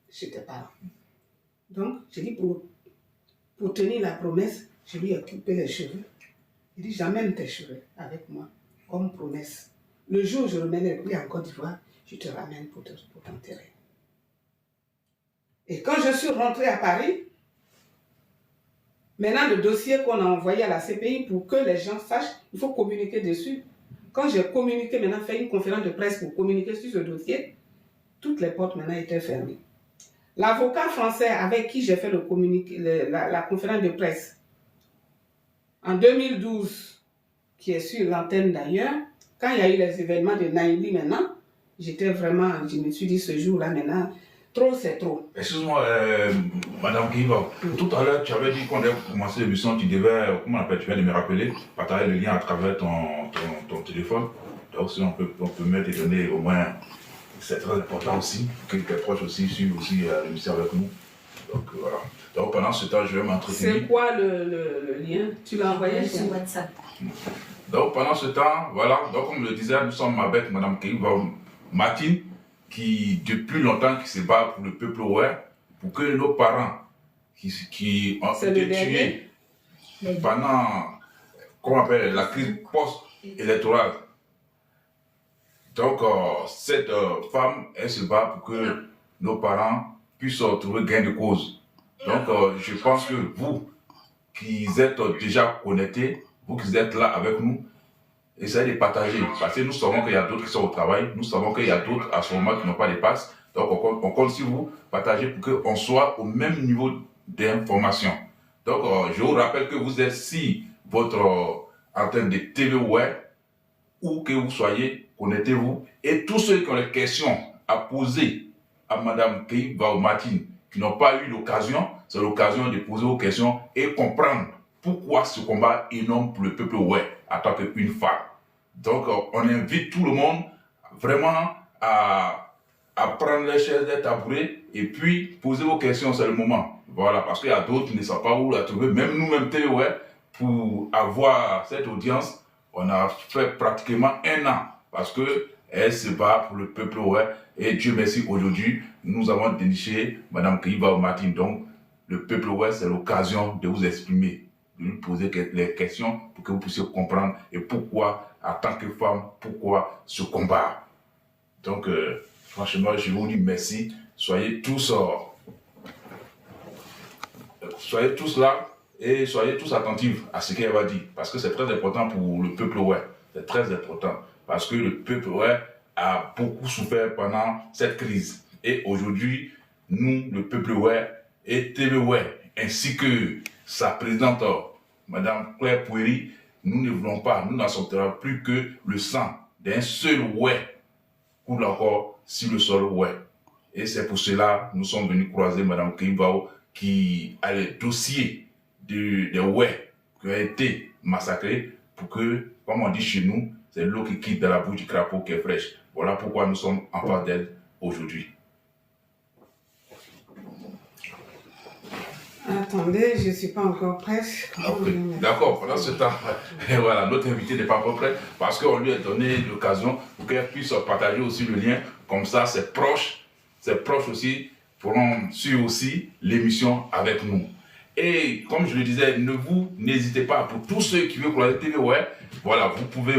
chez tes parents. Donc, j'ai dit, pour tenir la promesse, je lui ai coupé les cheveux. Il dit, j'amène tes cheveux avec moi, comme promesse. Le jour où je remets les pieds en Côte d'Ivoire, je te ramène pour t'enterrer. Et quand je suis rentrée à Paris, maintenant le dossier qu'on a envoyé à la CPI pour que les gens sachent, il faut communiquer dessus. Quand j'ai communiqué, maintenant fait une conférence de presse pour communiquer sur ce dossier, toutes les portes maintenant étaient fermées. L'avocat français avec qui j'ai fait la conférence de presse en 2012, qui est sur l'antenne d'ailleurs, quand il y a eu les événements de Naïli maintenant, je me suis dit ce jour-là maintenant, trop c'est trop. Excuse-moi, Madame Kiva, tout à l'heure tu avais dit qu'on devait commencer l'émission, tu devais, comment on appelle, tu viens de me rappeler, partager le lien à travers ton téléphone. Donc si on peut mettre et donner au moins, c'est très important aussi, que tes proches aussi suivent aussi l'émission avec nous. Donc voilà. Donc pendant ce temps, je vais m'entretenir. C'est quoi le lien? Tu l'as envoyé sur WhatsApp. Donc pendant ce temps, voilà, donc comme je le disais, nous sommes avec Madame Kiva Martine, qui depuis longtemps qui se bat pour le peuple ouest, pour que nos parents qui ont été tués pendant, comment on appelle, la crise post-électorale. Donc cette femme, elle se bat pour que nos parents puissent trouver gain de cause. Donc je pense que vous qui êtes déjà connectés, vous qui êtes là avec nous, essayez de partager, parce que nous savons qu'il y a d'autres qui sont au travail, nous savons qu'il y a d'autres à ce moment qui n'ont pas de passe, donc on compte sur vous, partagez pour qu'on soit au même niveau d'information. Donc je vous rappelle que vous êtes si votre antenne de TV web, où que vous soyez, connectez-vous, et tous ceux qui ont des questions à poser à Madame Kiva Martine, qui n'ont pas eu l'occasion, c'est l'occasion de poser vos questions et comprendre pourquoi ce combat énorme pour le peuple ouest en tant qu'une femme. Donc, on invite tout le monde vraiment à prendre les chaises, les tabourets et puis poser vos questions, c'est le moment. Voilà, parce qu'il y a d'autres qui ne savent pas où la trouver. Même nous-mêmes, TVOE, pour avoir cette audience, on a fait pratiquement 1 an parce qu'elle se bat pour le peuple ouest. Et Dieu merci, aujourd'hui, nous avons déniché Mme Kiva Martine. Donc, le peuple ouest, c'est l'occasion de vous exprimer, de lui poser les questions pour que vous puissiez comprendre et pourquoi, en tant que femme, pourquoi ce combat. Donc, franchement, je vous dis merci. Soyez tous là et soyez tous attentifs à ce qu'elle va dire. Parce que c'est très important pour le peuple ouest. C'est très important. Parce que le peuple ouest a beaucoup souffert pendant cette crise. Et aujourd'hui, nous, le peuple ouest et TV ouest, ainsi que sa présidente, Mme Claire Pouéry, nous ne voulons pas, nous n'accepterons plus que le sang d'un seul ouest coule encore sur le sol ouest. Et c'est pour cela que nous sommes venus croiser Mme Kiva qui a les dossiers des ouest qui ont été massacrés pour que, comme on dit chez nous, c'est l'eau qui quitte dans la bouche du crapaud qui est fraîche. Voilà pourquoi nous sommes en face d'elle aujourd'hui. Attendez, je ne suis pas encore prête. Okay. D'accord, pendant ce temps, voilà, notre invité n'est pas encore prêt parce qu'on lui a donné l'occasion pour qu'elle puisse partager aussi le lien. Comme ça, ses proches aussi pourront suivre aussi l'émission avec nous. Et comme je le disais, n'hésitez pas, pour tous ceux qui veulent croiser TV Web, voilà, vous pouvez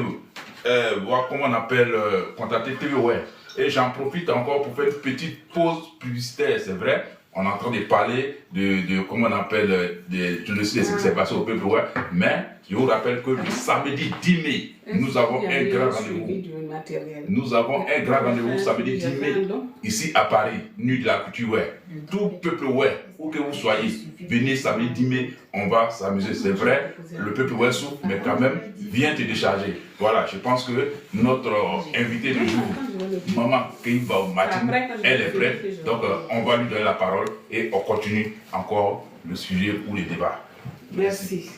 voir comment on appelle, contacter TV Web Et j'en profite encore pour faire une petite pause publicitaire, c'est vrai. On est en train de parler de comment on appelle, je ne sais ce qui s'est passé au peuple, ouais, mais je vous rappelle que le samedi 10 mai, nous avons un grand rendez-vous. Nous avons un grand rendez-vous samedi 10 mai, ici à Paris, Nuit de la Couture, ouais. Tout peuple, ouais, où que vous soyez, venez samedi 10 mai, on va s'amuser. C'est vrai, le peuple, ouais, souffre, mais quand même, viens te décharger. Voilà, je pense que notre invité du jour, Maman Keiba Martine, elle est prête. Donc, on va lui donner la parole et on continue encore le sujet ou le débat. Merci.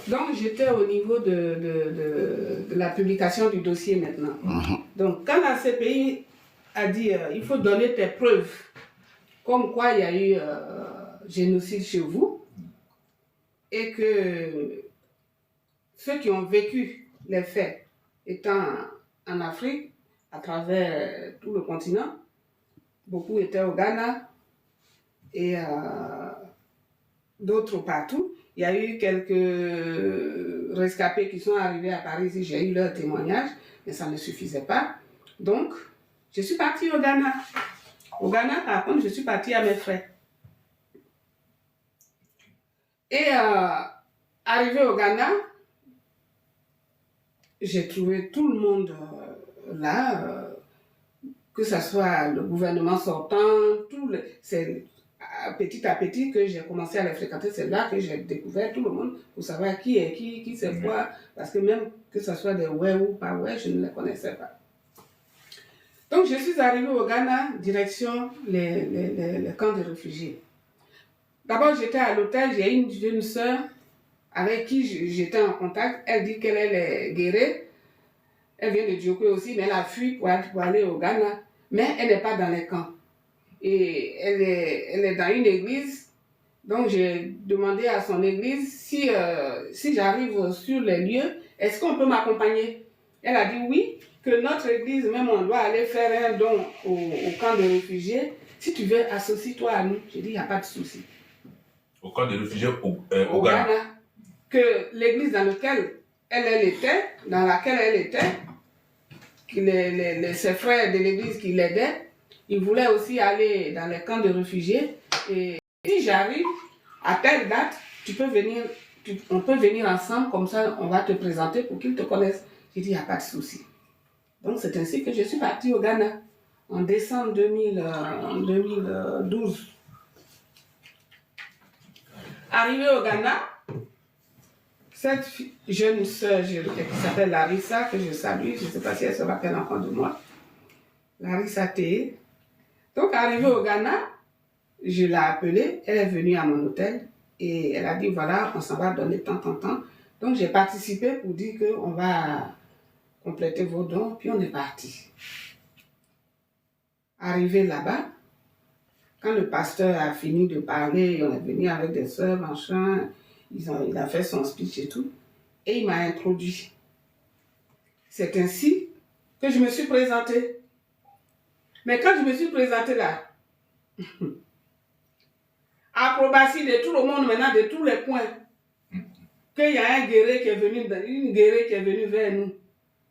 Donc, j'étais au niveau de la publication du dossier maintenant. Donc, quand la CPI a dit il faut donner tes preuves, comme quoi il y a eu génocide chez vous, et que ceux qui ont vécu les faits étant en Afrique, à travers tout le continent, beaucoup étaient au Ghana et d'autres partout. Il y a eu quelques rescapés qui sont arrivés à Paris, j'ai eu leur témoignage, mais ça ne suffisait pas. Donc, je suis partie au Ghana. Au Ghana, par contre, je suis partie à mes frais. Et arrivé au Ghana, j'ai trouvé tout le monde là, que ce soit le gouvernement sortant, c'est petit à petit que j'ai commencé à les fréquenter. C'est là que j'ai découvert tout le monde pour savoir qui est qui c'est quoi, parce que même que ce soit des ouais ou pas ouais, je ne les connaissais pas. Donc je suis arrivée au Ghana, direction les camps de réfugiés. D'abord j'étais à l'hôtel, j'ai une jeune sœur avec qui j'étais en contact. Elle dit qu'elle est guérée. Elle vient de Djoko aussi, mais elle a fui pour aller au Ghana. Mais elle n'est pas dans les camps. Et elle est dans une église. Donc j'ai demandé à son église si j'arrive sur les lieux, est-ce qu'on peut m'accompagner? Elle a dit oui, que notre église, même on doit aller faire un don au camp de réfugiés. Si tu veux, associe-toi à nous. J'ai dit, il n'y a pas de souci. Au camp de réfugiés au Ghana. Que l'église dans laquelle elle était, ses frères de l'église qui l'aidaient, ils voulaient aussi aller dans les camps de réfugiés. Et si j'arrive à telle date, on peut venir ensemble, comme ça on va te présenter pour qu'ils te connaissent. J'ai dit, il n'y a pas de souci. Donc c'est ainsi que je suis partie au Ghana en décembre 2012. Arrivée au Ghana, cette jeune sœur qui s'appelle Larissa, que je salue, je ne sais pas si elle se rappelle encore de moi, Larissa T. Donc, arrivée au Ghana, je l'ai appelée, elle est venue à mon hôtel et elle a dit, voilà, on s'en va donner tant. Donc, j'ai participé pour dire qu'on va compléter vos dons, puis on est parti. Arrivé là-bas, quand le pasteur a fini de parler, on est venu avec des sœurs, machin, il a fait son speech et tout, et il m'a introduit. C'est ainsi que je me suis présentée. Mais quand je me suis présentée là, acrobatie de tout le monde maintenant, de tous les points, qu'il y a une guerrier qui est venue vers nous.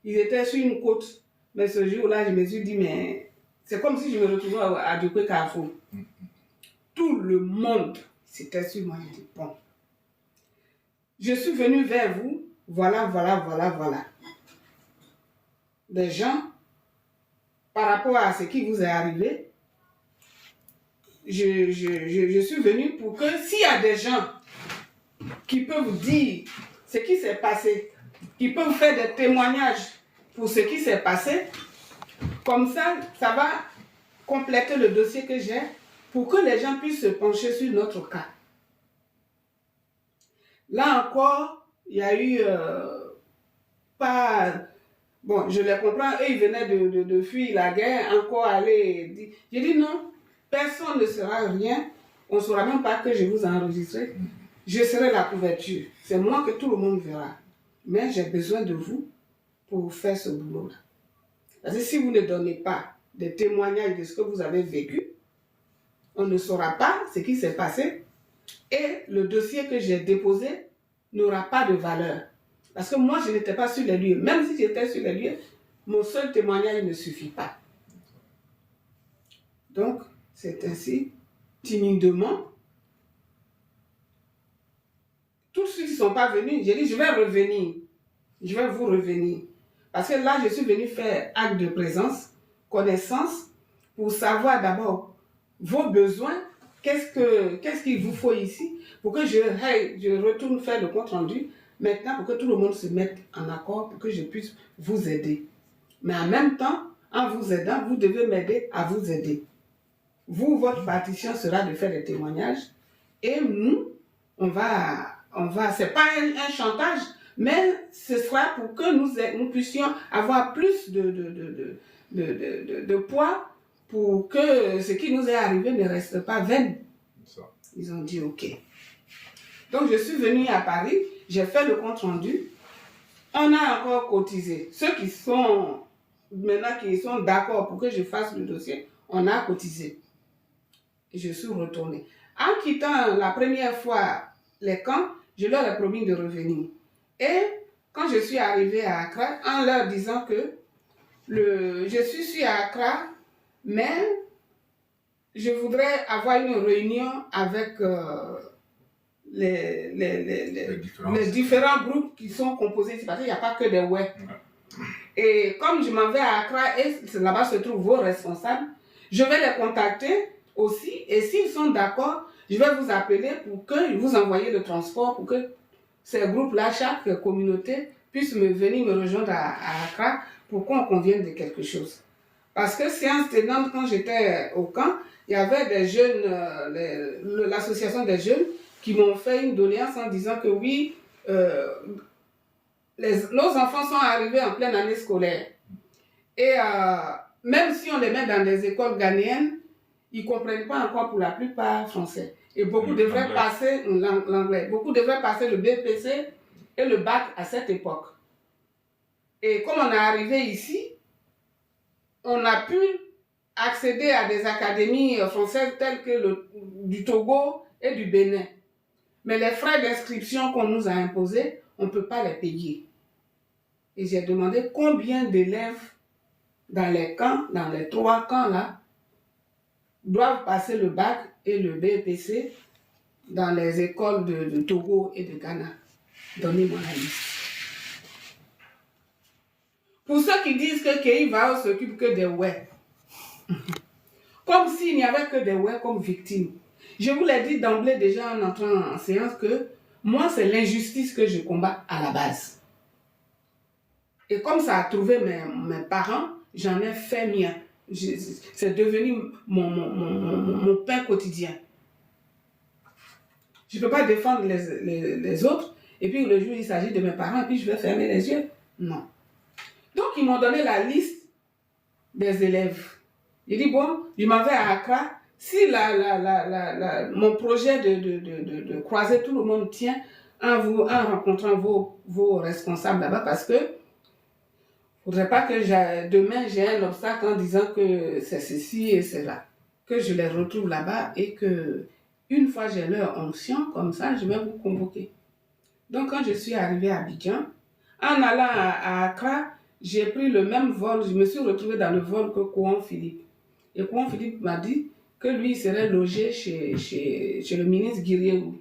Ils étaient sur une côte, mais ce jour-là, je me suis dit, mais c'est comme si je me retrouvais à Djoko Carrefour. Tout le monde, c'était sur moi, je dis, bon. Je suis venu vers vous, voilà. Des gens, par rapport à ce qui vous est arrivé, je suis venu pour que s'il y a des gens qui peuvent vous dire ce qui s'est passé, qui peuvent faire des témoignages pour ce qui s'est passé, comme ça va compléter le dossier que j'ai pour que les gens puissent se pencher sur notre cas. Là encore, il y a eu pas... Bon, je les comprends, eux, ils venaient de fuir la guerre, encore aller... J'ai dit non, personne ne sera rien, on ne saura même pas que je vous ai enregistré. Je serai la couverture. C'est moi que tout le monde verra. Mais j'ai besoin de vous pour faire ce boulot-là. Parce que si vous ne donnez pas des témoignages de ce que vous avez vécu, on ne saura pas ce qui s'est passé et le dossier que j'ai déposé n'aura pas de valeur. Parce que moi, je n'étais pas sur les lieux. Même si j'étais sur les lieux, mon seul témoignage ne suffit pas. Donc, c'est ainsi, timidement. Tous ceux qui ne sont pas venus, j'ai dit, je vais revenir. Je vais vous revenir. Parce que là, je suis venue faire acte de présence, connaissance, pour savoir d'abord vos besoins, qu'est-ce qu'il vous faut ici, pour que je retourne faire le compte rendu, maintenant pour que tout le monde se mette en accord, pour que je puisse vous aider. Mais en même temps, en vous aidant, vous devez m'aider à vous aider. Vous, votre partition sera de faire des témoignages, et nous, c'est pas un chantage, mais ce sera pour que nous puissions avoir plus de poids pour que ce qui nous est arrivé ne reste pas vain. Ils ont dit OK. Donc je suis venue à Paris, j'ai fait le compte rendu, on a encore cotisé. Ceux qui sont maintenant qui sont d'accord pour que je fasse le dossier, on a cotisé. Et je suis retournée. En quittant la première fois les camps, je leur ai promis de revenir. Et quand je suis arrivée à Accra, en leur disant que je suis à Accra, mais je voudrais avoir une réunion avec les différents groupes qui sont composés ici, parce qu'il n'y a pas que des ouais. Et comme je m'en vais à Accra et là-bas se trouvent vos responsables, je vais les contacter aussi, et s'ils sont d'accord, je vais vous appeler pour que vous envoyiez le transport, pour que ces groupes-là, chaque communauté, puisse venir me rejoindre à Accra pour qu'on convienne de quelque chose. Parce que séance tenante, quand j'étais au camp, il y avait des jeunes, l'association des jeunes, qui m'ont fait une doléance en disant que oui, nos enfants sont arrivés en pleine année scolaire. Et même si on les met dans des écoles ghanéennes, ils ne comprennent pas encore pour la plupart français. Et beaucoup devraient passer l'anglais. Beaucoup devraient passer le BPC et le bac à cette époque. Et comme on est arrivé ici, on a pu accéder à des académies françaises telles que du Togo et du Bénin. Mais les frais d'inscription qu'on nous a imposés, on ne peut pas les payer. Et j'ai demandé combien d'élèves dans les camps, dans les 3 camps là, doivent passer le bac et le BPC dans les écoles de Togo et de Ghana. Donnez-moi la liste. Pour ceux qui disent que Keïva s'occupe que des ouais, comme s'il n'y avait que des ouais comme victimes. Je vous l'ai dit d'emblée déjà en entrant en séance que moi, c'est l'injustice que je combats à la base. Et comme ça a trouvé mes parents, j'en ai fait mien. C'est devenu mon pain quotidien. Je ne peux pas défendre les autres, et puis le jour où il s'agit de mes parents, et puis je vais fermer les yeux. Non. Donc, ils m'ont donné la liste des élèves. J'ai dit, bon, je m'en vais à Accra. Si mon projet de croiser tout le monde tient en rencontrant vos responsables là-bas, parce que il ne faudrait pas que demain j'ai un obstacle en disant que c'est ceci et cela. Que je les retrouve là-bas et que une fois j'ai leur onction, comme ça, je vais vous convoquer. Donc, quand je suis arrivée à Abidjan, en allant à Accra, j'ai pris le même vol. Je me suis retrouvée dans le vol que Kouan Philippe. Et Kouan Philippe m'a dit que lui, il serait logé chez le ministre Guiriérou.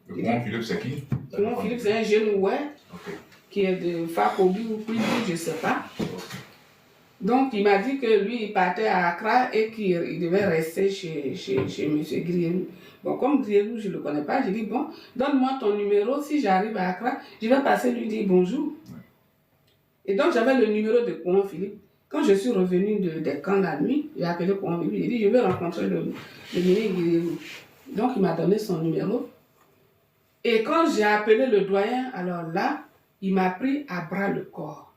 Kouan Philippe, c'est qui? Kouan Philippe, c'est un jeune qui est de Fakobi ou Pili, je ne sais pas. Donc, il m'a dit que lui, il partait à Accra et qu'il devait rester chez M. Guiriérou. Bon, comme Guiriérou, je ne le connais pas, j'ai dit, bon, donne-moi ton numéro. Si j'arrive à Accra, je vais passer lui dire bonjour. Et donc, j'avais le numéro de Kouan Philippe. Quand je suis revenue des camps la nuit, j'ai appelé Kouan Philippe. J'ai dit, je vais rencontrer le ministre Guiriérou. Donc, il m'a donné son numéro. Et quand j'ai appelé le doyen, alors là, il m'a pris à bras le corps.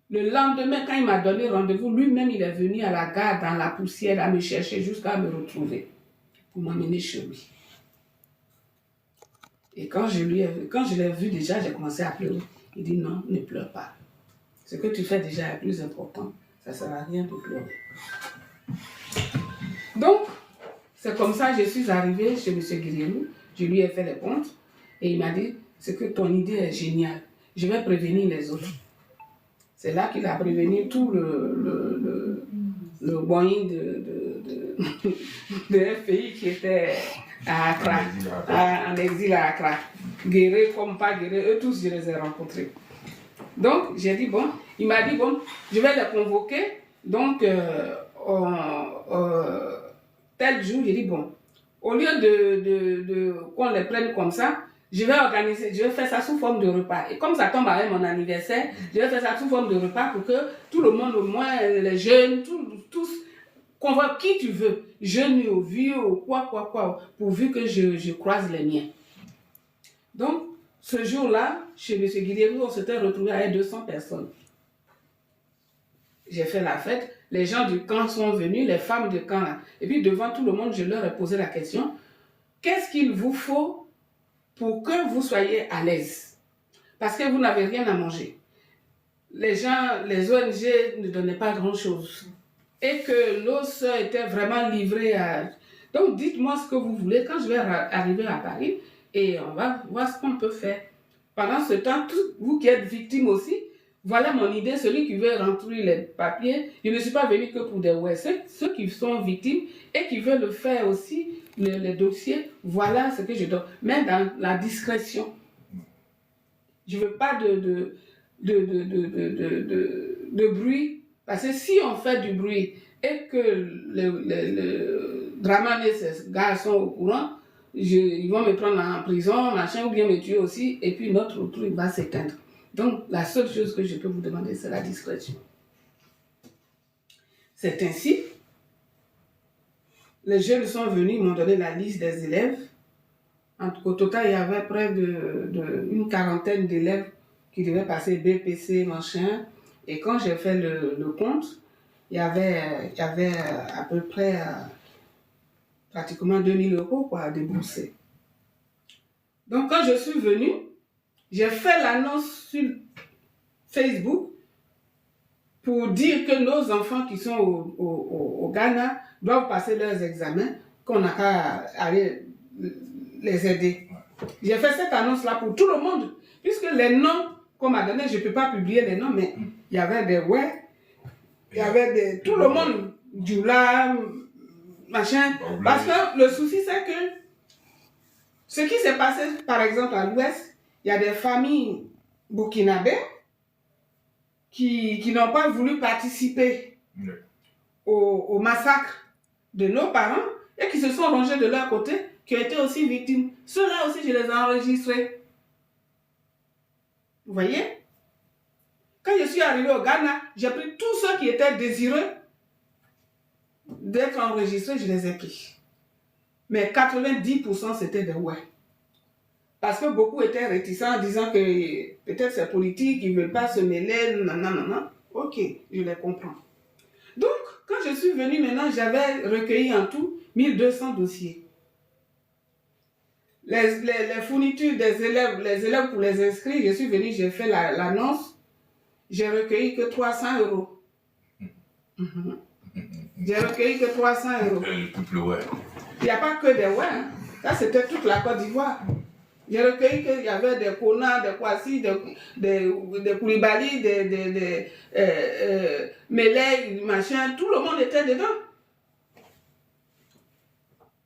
Le lendemain, quand il m'a donné rendez-vous, lui-même, il est venu à la gare dans la poussière à me chercher jusqu'à me retrouver pour m'emmener chez lui. Et quand je l'ai vu déjà, j'ai commencé à pleurer. Il dit non, ne pleure pas. Ce que tu fais déjà est plus important. Ça ne sert à rien de pleurer. Donc, c'est comme ça que je suis arrivée chez M. Guiriérou. Je lui ai fait les comptes et il m'a dit, c'est que ton idée est géniale. Je vais prévenir les autres. C'est là qu'il a prévenu tout le Boeing de FPI qui était à Accra, en exil à Accra. Guéré comme pas guéré, eux tous, je les ai rencontrés. Donc, j'ai dit, bon, il m'a dit, bon, je vais les convoquer. Donc, tel jour, j'ai dit, bon, au lieu qu'on les prenne comme ça, je vais faire ça sous forme de repas. Et comme ça tombe avec mon anniversaire, je vais faire ça sous forme de repas pour que tout le monde, au moins les jeunes, tous, convoque qui tu veux, jeunes ou vieux ou quoi, pourvu que je croise les miens. Donc, ce jour-là, chez M. Guillermo, on s'était retrouvés avec 200 personnes. J'ai fait la fête, les gens du camp sont venus, les femmes du camp là. Et puis devant tout le monde, je leur ai posé la question, qu'est-ce qu'il vous faut pour que vous soyez à l'aise? Parce que vous n'avez rien à manger. Les gens, les ONG ne donnaient pas grand-chose. Et que l'os était vraiment livré à... Donc dites-moi ce que vous voulez quand je vais arriver à Paris et on va voir ce qu'on peut faire. Pendant ce temps, vous qui êtes victimes aussi, voilà mon idée, celui qui veut rentrer les papiers, je ne suis pas venu que pour des ouais, ceux qui sont victimes et qui veulent faire aussi les dossiers, voilà ce que je donne. Mais dans la discrétion. Je ne veux pas de bruit, parce que si on fait du bruit et que le Dramane et ces gars sont au courant, ils vont me prendre en prison, machin, ou bien me tuer aussi, et puis notre truc va s'éteindre. Donc, la seule chose que je peux vous demander, c'est la discrétion. C'est ainsi, les jeunes sont venus, ils m'ont donné la liste des élèves. Au total, il y avait près d'une quarantaine d'élèves qui devaient passer BPC, machin. Et quand j'ai fait le compte, il y avait à peu près pratiquement 2000 € quoi, à débourser. Donc, quand je suis venue, j'ai fait l'annonce sur Facebook pour dire que nos enfants qui sont au Ghana doivent passer leurs examens, qu'on n'a qu'à aller les aider. J'ai fait cette annonce-là pour tout le monde, puisque les noms qu'on m'a donnés, je ne peux pas publier les noms, mais il y avait des ouais, il y avait tout le monde, Djoula, machin. Parce que le souci, c'est que ce qui s'est passé, par exemple, à l'Ouest, il y a des familles burkinabées qui n'ont pas voulu participer au massacre de nos parents et qui se sont rangés de leur côté, qui ont été aussi victimes. Ceux-là aussi, je les ai enregistrés. Vous voyez? Quand je suis arrivée au Ghana, j'ai pris tous ceux qui étaient désireux d'être enregistrés, je les ai pris. Mais 90% c'était des ouais. Parce que beaucoup étaient réticents en disant que peut-être c'est politique, ils ne veulent pas se mêler, non. Ok, je les comprends. Donc, quand je suis venue maintenant, j'avais recueilli en tout 1200 dossiers. Les fournitures des élèves, les élèves pour les inscrire, je suis venue, j'ai fait l'annonce, j'ai recueilli que 300 €. J'ai recueilli que 300 €. Il n'y a pas que des ouais, hein. Ça c'était toute la Côte d'Ivoire. J'ai recueilli qu'il y avait des Kona, des Kwasi, des Koulibaly, des Mélègue, machin, tout le monde était dedans.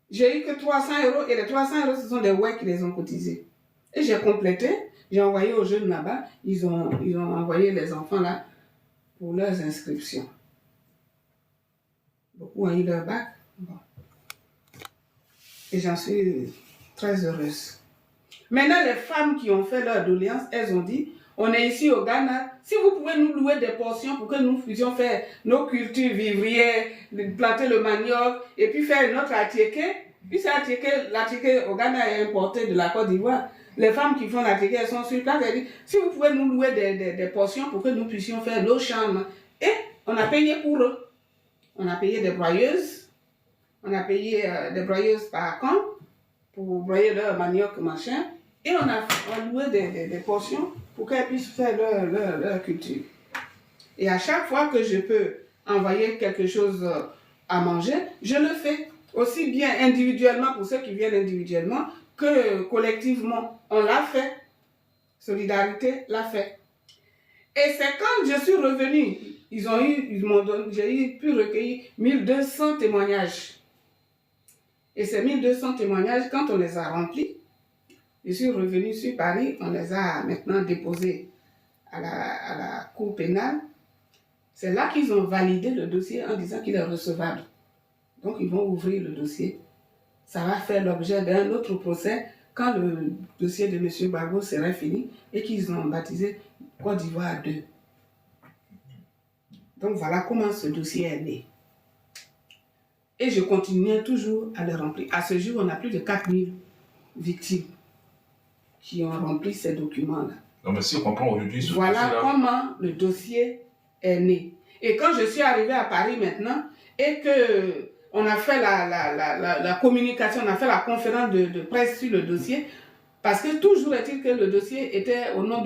J'ai eu que 300 € et les 300 € ce sont des ouais qui les ont cotisés. Et j'ai complété, j'ai envoyé aux jeunes là-bas, ils ont envoyé les enfants là pour leurs inscriptions. Beaucoup ont eu leur bac. Bon. Et j'en suis très heureuse. Maintenant, les femmes qui ont fait leur doléance, elles ont dit, on est ici au Ghana, si vous pouvez nous louer des portions pour que nous puissions faire nos cultures vivrières, planter le manioc, et puis faire notre atiéké. Puis l'atiéké au Ghana est importé de la Côte d'Ivoire. Les femmes qui font l'atiéké, elles sont sur place, elles disent, si vous pouvez nous louer des portions pour que nous puissions faire nos chambres. Et on a payé pour eux. On a payé des broyeuses. On a payé des broyeuses par camp pour broyer leur manioc, machin. Et on a loué des portions pour qu'elles puissent faire leur culture. Et à chaque fois que je peux envoyer quelque chose à manger, je le fais. Aussi bien individuellement pour ceux qui viennent individuellement que collectivement. On l'a fait. Solidarité l'a fait. Et c'est quand je suis revenue, j'ai pu recueillir 1200 témoignages. Et ces 1200 témoignages, quand on les a remplis, je suis revenue sur Paris, on les a maintenant déposés à la Cour pénale. C'est là qu'ils ont validé le dossier en disant qu'il est recevable. Donc ils vont ouvrir le dossier. Ça va faire l'objet d'un autre procès quand le dossier de M. Gbagbo sera fini et qu'ils ont baptisé Côte d'Ivoire 2. Donc voilà comment ce dossier est né. Et je continue toujours à le remplir. À ce jour, on a plus de 4000 victimes qui ont rempli ces documents-là. Non, mais si on comprend aujourd'hui ce voilà comment le dossier est né. Et quand je suis arrivée à Paris maintenant et que on a fait la communication, on a fait la conférence de presse sur le dossier, parce que toujours est-il que le dossier était au nom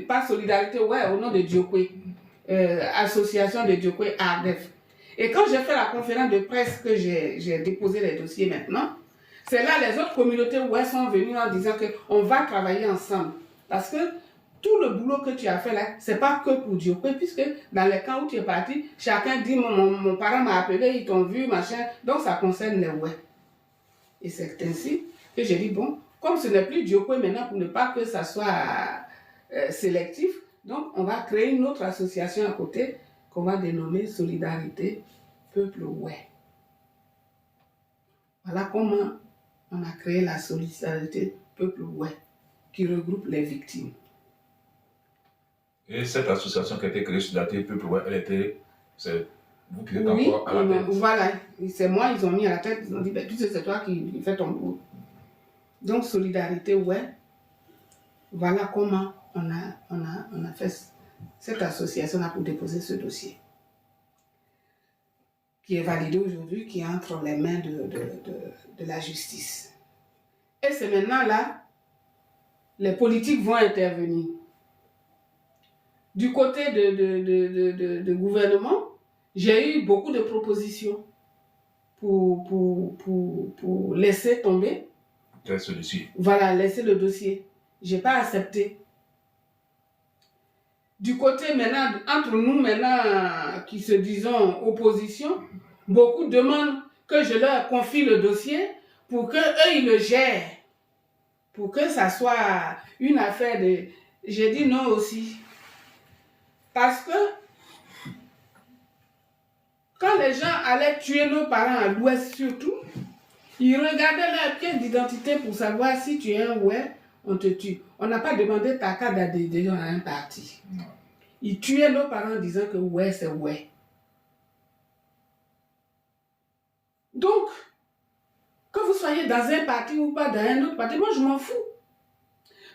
pas Solidarité, ouais, au nom de Diokwe, Association de Diokwe ARDEF. Et quand j'ai fait la conférence de presse que j'ai déposé les dossiers maintenant, c'est là les autres communautés ouais sont venues en disant qu'on va travailler ensemble. Parce que tout le boulot que tu as fait là, c'est pas que pour Diokwe, puisque dans les camps où tu es parti, chacun dit mon parent m'a appelé, ils t'ont vu, machin. Donc ça concerne les ouais. Et c'est ainsi que j'ai dit, bon, comme ce n'est plus Diokwe maintenant, pour ne pas que ça soit sélectif, donc on va créer une autre association à côté qu'on va dénommer Solidarité Peuple Ouais. Voilà comment on a créé la Solidarité Peuple Ouais, qui regroupe les victimes. Et cette association qui a été créée, Solidarité Peuple Ouais, elle était... C'est vous qui êtes oui, encore à la tête. Voilà, c'est moi, ils ont mis à la tête, ils ont dit, ben, tu sais, c'est toi qui fais ton boulot. Donc, Solidarité Ouais, voilà comment on a fait cette association-là pour déposer ce dossier, qui est validé aujourd'hui, qui est entre les mains de la justice. Et c'est maintenant là, les politiques vont intervenir. Du côté de gouvernement, j'ai eu beaucoup de propositions pour laisser tomber. Celui-ci. Voilà, laisser le dossier. Je n'ai pas accepté. Du côté maintenant, entre nous maintenant, qui se disons opposition, beaucoup demandent que je leur confie le dossier pour qu'eux, ils le gèrent. Pour que ça soit une affaire de... J'ai dit non aussi. Parce que quand les gens allaient tuer nos parents à l'ouest surtout, ils regardaient leur pièce d'identité pour savoir si tu es un ouais, on te tue. On n'a pas demandé ta carte d'adhésion à un parti. Non. Ils tuaient nos parents en disant que ouais, c'est ouais. Donc, que vous soyez dans un parti ou pas dans un autre parti, moi je m'en fous.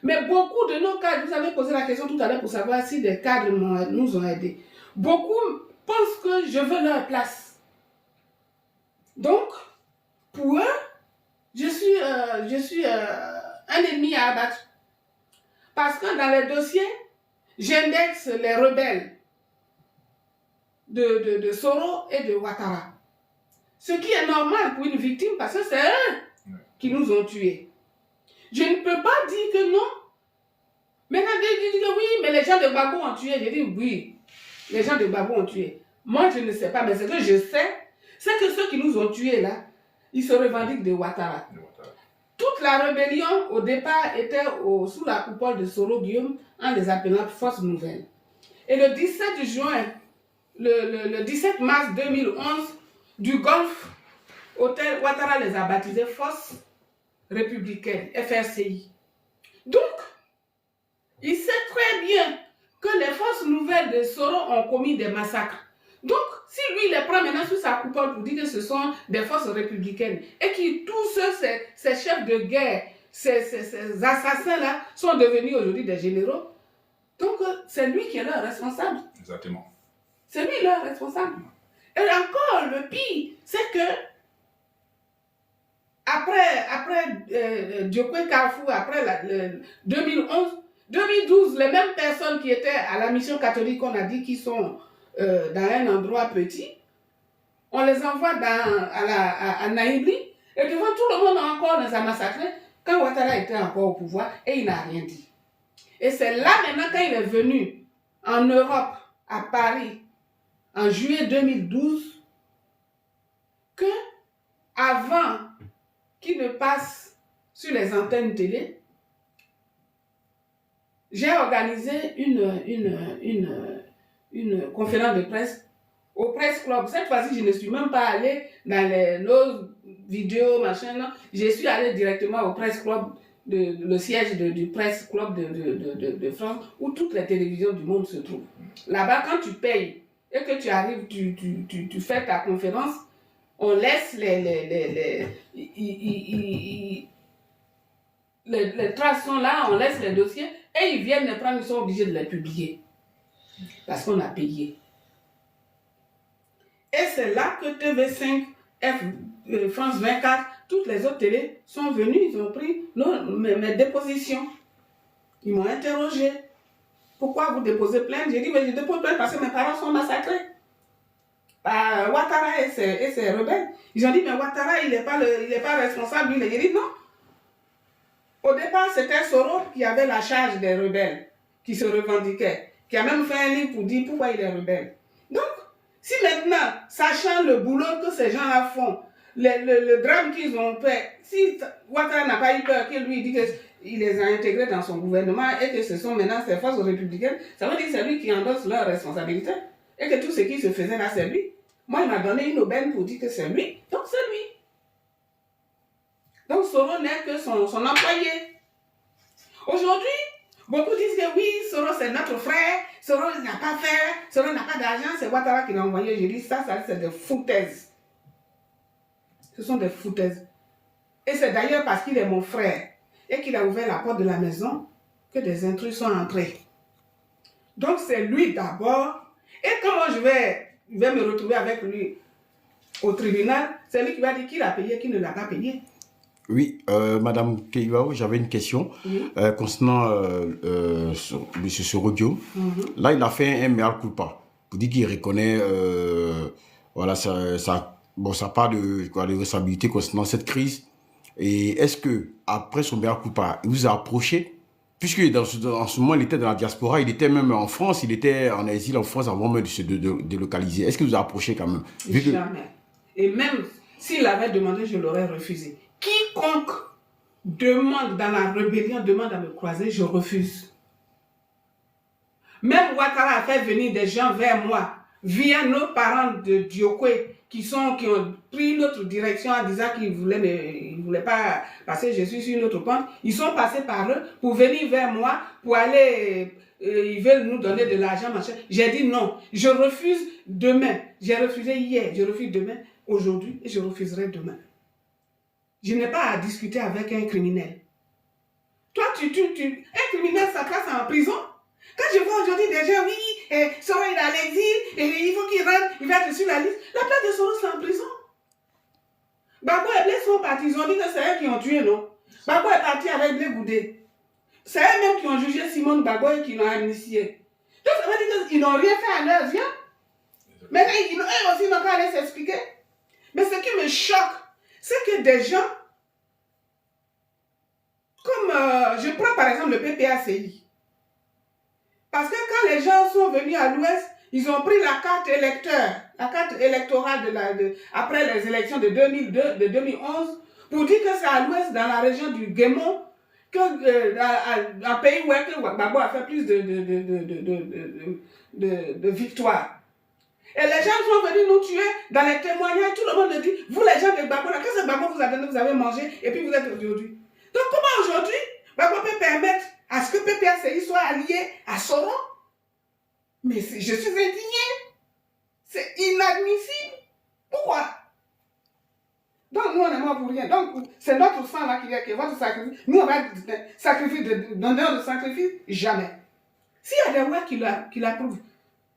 Mais beaucoup de nos cadres, vous avez posé la question tout à l'heure pour savoir si des cadres nous ont aidés. Beaucoup pensent que je veux leur place. Donc, pour eux, je suis un ennemi à abattre. Parce que dans les dossiers, j'indexe les rebelles de Soro et de Ouattara. Ce qui est normal pour une victime parce que c'est eux qui nous ont tués. Je ne peux pas dire que non. Maintenant, ils disent que oui, mais les gens de Gbagbo ont tué. Je dis oui, les gens de Gbagbo ont tué. Moi, je ne sais pas, mais ce que je sais, c'est que ceux qui nous ont tués là, ils se revendiquent de Ouattara. Toute la rébellion, au départ, était sous la coupole de Soro Guillaume en les appelant Force Nouvelle. Et le 17 juin, le 17 mars 2011, du Golfe, Hôtel Ouattara les a baptisés Force Républicaine, FRCI. Donc, il sait très bien que les forces nouvelles de Soro ont commis des massacres. Donc, si lui, il les prend maintenant sous sa coupole pour dire que ce sont des forces républicaines et que tous ces chefs de guerre, ces assassins-là sont devenus aujourd'hui des généraux, donc c'est lui qui est leur responsable. Exactement. C'est lui leur responsable. Et encore, le pire, c'est que après Diokwe Carrefour, après 2011, 2012, les mêmes personnes qui étaient à la mission catholique, on a dit qu'ils sont dans un endroit petit, on les envoie à Naïbli, et devant tout le monde encore, on les a massacrés quand Ouattara était encore au pouvoir, et il n'a rien dit. Et c'est là maintenant, quand il est venu en Europe, à Paris, en juillet 2012, que avant qu'il ne passe sur les antennes télé, j'ai organisé une conférence de presse au Press Club. Cette fois-ci, je ne suis même pas allée dans nos vidéos, machin, non. Je suis allée directement au Press Club, le siège du Press Club de France, où toutes les télévisions du monde se trouvent. Là-bas, quand tu payes et que tu arrives, tu fais ta conférence, on laisse les traces sont là, on laisse les dossiers et ils viennent les prendre, ils sont obligés de les publier parce qu'on a payé. Et c'est là que TV5, France 24, toutes les autres télés sont venus, ils ont pris mes dépositions. Ils m'ont interrogé. Pourquoi vous déposez plainte? J'ai dit, mais je dépose plainte parce que mes parents sont massacrés. Par Ouattara et ses rebelles. Ils ont dit, mais Ouattara, il n'est pas responsable. J'ai dit, non. Au départ, c'était Soro qui avait la charge des rebelles, qui se revendiquait, qui a même fait un livre pour dire pourquoi il est rebelle. Donc, si maintenant, sachant le boulot que ces gens-là font, le drame qu'ils ont fait, si Ouattara n'a pas eu peur, que lui dit qu'il les a intégrés dans son gouvernement et que ce sont maintenant ses forces républicaines, ça veut dire que c'est lui qui endosse leur responsabilité et que tout ce qui se faisait là, c'est lui. Moi, il m'a donné une aubaine pour dire que c'est lui, donc c'est lui. Donc Soro n'est que son employé. Aujourd'hui, beaucoup disent que oui, Soro c'est notre frère, Soro n'a pas fait, Soro n'a pas d'argent, c'est Ouattara qui l'a envoyé. Je dis ça c'est des foutaises. Ce sont des foutaises. Et c'est d'ailleurs parce qu'il est mon frère et qu'il a ouvert la porte de la maison que des intrus sont entrés. Donc c'est lui d'abord. Et quand moi je vais me retrouver avec lui au tribunal, c'est lui qui va dire qui l'a payé, qui ne l'a pas payé. Oui, Madame Keïwao, j'avais une question concernant M. Soro-Guillaume. Là, il a fait un mea culpa pour dire qu'il reconnaît voilà, sa part de responsabilité concernant cette crise. Et est-ce que après son mea culpa, il vous a approché? Puisque en ce moment, il était dans la diaspora, il était même en France, il était en exil en France avant même de se délocaliser. Est-ce qu'il vous a approché quand même? Jamais. Et même s'il avait demandé, je l'aurais refusé. Quiconque demande dans la rébellion, demande à me croiser, je refuse. Même Ouattara a fait venir des gens vers moi, via nos parents de Diokwe, qui ont pris une autre direction en disant qu'ils ne voulaient pas passer, je suis sur une autre pente. Ils sont passés par eux pour venir vers moi, pour aller, ils veulent nous donner de l'argent, machin. J'ai dit non, je refuse demain. J'ai refusé hier, je refuse demain, aujourd'hui, et je refuserai demain. Je n'ai pas à discuter avec un criminel. Toi, un criminel, ça passe en prison. Quand je vois aujourd'hui des gens, oui, Soro il est à l'exil, et il faut qu'il rentre, il va être sur la liste. La place de Soro, c'est en prison. Gbagbo et Blé sont partis, ils ont dit que c'est eux qui ont tué, non? Gbagbo est parti avec Blé Goudé. C'est eux-mêmes qui ont jugé Simone Gbagbo et qui l'ont amnistié. Donc ça veut dire qu'ils n'ont rien fait à leurs yeux. Mais eux aussi n'ont qu'à aller s'expliquer. Mais ce qui me choque, c'est que des gens, comme je prends par exemple le PPACI, parce que quand les gens sont venus à l'Ouest, ils ont pris la carte électeur, la carte électorale après les élections de 2002, de 2011, pour dire que c'est à l'Ouest, dans la région du Guémon, un pays où Gbagbo a fait plus de victoires. Et les gens sont venus nous tuer dans les témoignages. Tout le monde dit, vous les gens de Gbagbo, qu'est-ce que Gbagbo vous a donné, vous avez mangé, et puis vous êtes aujourd'hui. Donc comment aujourd'hui, Gbagbo peut permettre à ce que PPACI soit allié à Soro? Mais je suis indigné. C'est inadmissible. Pourquoi? Donc nous on est mort pour rien. Donc c'est notre sang là qui est votre sacrifice. Nous on va sacrifier d'honneur de sacrifice? Jamais. S'il y a des lois qui l'approuvent,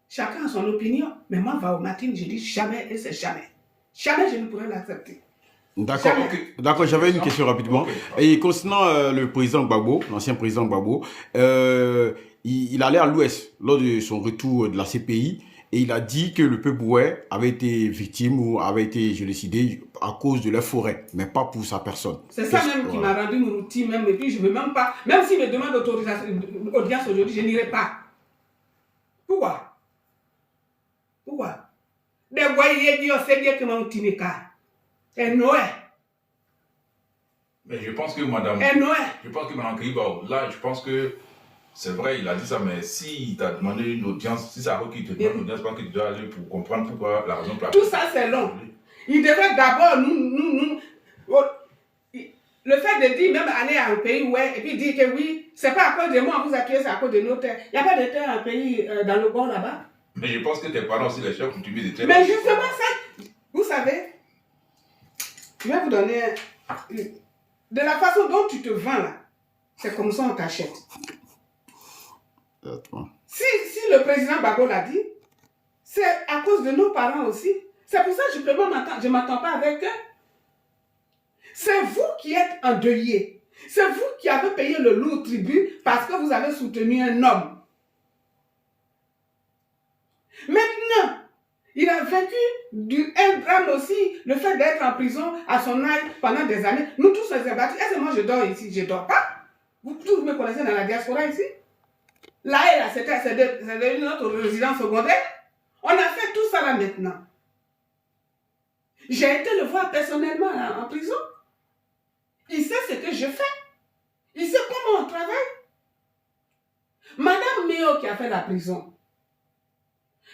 chacun a son opinion, mais moi, va au matin, je dis jamais et c'est jamais. Jamais je ne pourrais l'accepter. D'accord, d'accord, j'avais une question rapidement. Et concernant le président Gbagbo, l'ancien président Gbagbo, il allait à l'Ouest lors de son retour de la CPI et il a dit que le peuple Boué avait été victime ou avait été génocidé à cause de la forêt, mais pas pour sa personne. C'est ça même qui m'a rendu Mourouti même, et puis je ne veux même pas, même s'il me demande audience aujourd'hui, je n'irai pas. Pourquoi? Pourquoi? Des voyez dit, on sait bien que mon tinika. Et Noé. Mais je pense que madame... Et Noé. Je pense que madame Keiba, là, je pense que c'est vrai, il a dit ça, mais s'il t'a demandé une audience, si c'est à qu'il te demande une audience, je pense que tu dois aller pour comprendre pourquoi la raison pour laquelle... Tout ça, c'est long. Il devrait d'abord le fait de dire, même aller à un pays, ouais, et puis dire que oui, c'est pas à cause de moi, vous appuyez, c'est à cause de nos terres. Il n'y a pas de terre à un pays dans le bord là-bas. Mais je pense que tes parents aussi, les chefs coutumiers de terre. Mais justement, ça, vous savez, je vais vous donner, de la façon dont tu te vends là, c'est comme ça on t'achète. Si le président Bago l'a dit, c'est à cause de nos parents aussi. C'est pour ça que je ne m'attends pas avec eux. C'est vous qui êtes endeuillés. C'est vous qui avez payé le lourd tribut parce que vous avez soutenu un homme. Maintenant, il a vécu un drame aussi, le fait d'être en prison à son âge pendant des années. Nous tous, on s'est battus. Est-ce que moi je dors ici? Je ne dors pas. Vous tous me connaissez dans la diaspora ici. Là et là, c'est devenu notre résidence secondaire. On a fait tout ça là maintenant. J'ai été le voir personnellement en prison. Il sait ce que je fais. Il sait comment on travaille. Madame Méo qui a fait la prison.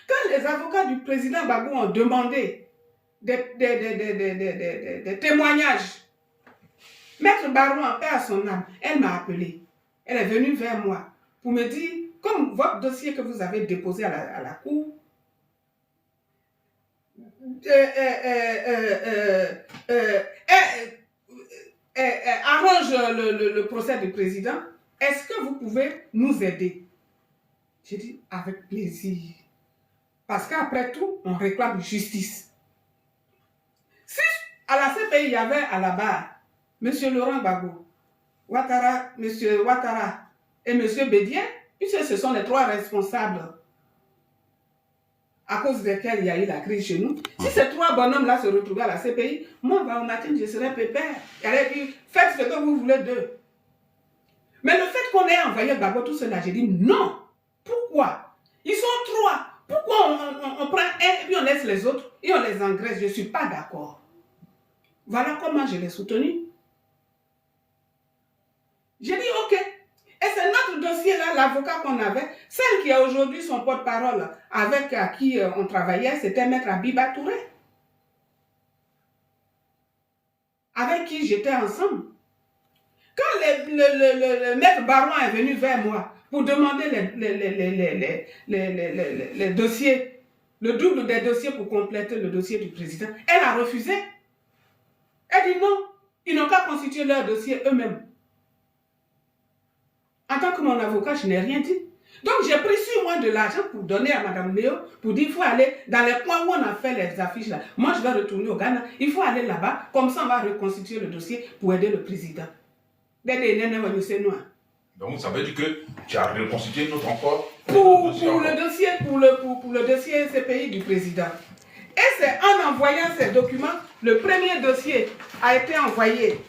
Quand les avocats du président Bagbo ont demandé des témoignages, Maître Baron en paix à son âme, elle m'a appelé. Elle est venue vers moi pour me dire, comme votre dossier que vous avez déposé à la cour, arrange le procès du président, est-ce que vous pouvez nous aider? J'ai dit, avec plaisir. Parce qu'après tout, on réclame justice. Si à la CPI, il y avait à la barre M. Laurent Gbagbo, M. Ouattara et M. Bédien, puisque ce sont les trois responsables à cause desquels il y a eu la crise chez nous. Si ces trois bonhommes-là se retrouvaient à la CPI, moi, au matin, je serais pépère. Il allait dire, faites ce que vous voulez d'eux. Mais le fait qu'on ait envoyé Gbagbo tout cela, j'ai dit non. Pourquoi? Ils sont trois. Pourquoi on prend un et puis on laisse les autres et on les engraisse? Je ne suis pas d'accord. Voilà comment je l'ai soutenu. J'ai dit ok. Et c'est notre dossier là, l'avocat qu'on avait, celle qui a aujourd'hui son porte-parole avec qui on travaillait, c'était Maître Abiba Touré. Avec qui j'étais ensemble. Quand le Maître Baron est venu vers moi pour demander les dossiers, le double des dossiers pour compléter le dossier du président, elle a refusé. Elle dit non, ils n'ont qu'à constituer leur dossier eux-mêmes. En tant que mon avocat, je n'ai rien dit. Donc j'ai pris sur moi de l'argent pour donner à Mme Léo, pour dire qu'il faut aller dans les coins où on a fait les affiches là. Moi je vais retourner au Ghana, il faut aller là-bas, comme ça on va reconstituer le dossier pour aider le président. Donc ça veut dire que tu as reconstitué notre encore pour le dossier CPI du président. Et c'est en envoyant ces documents, le premier dossier a été envoyé.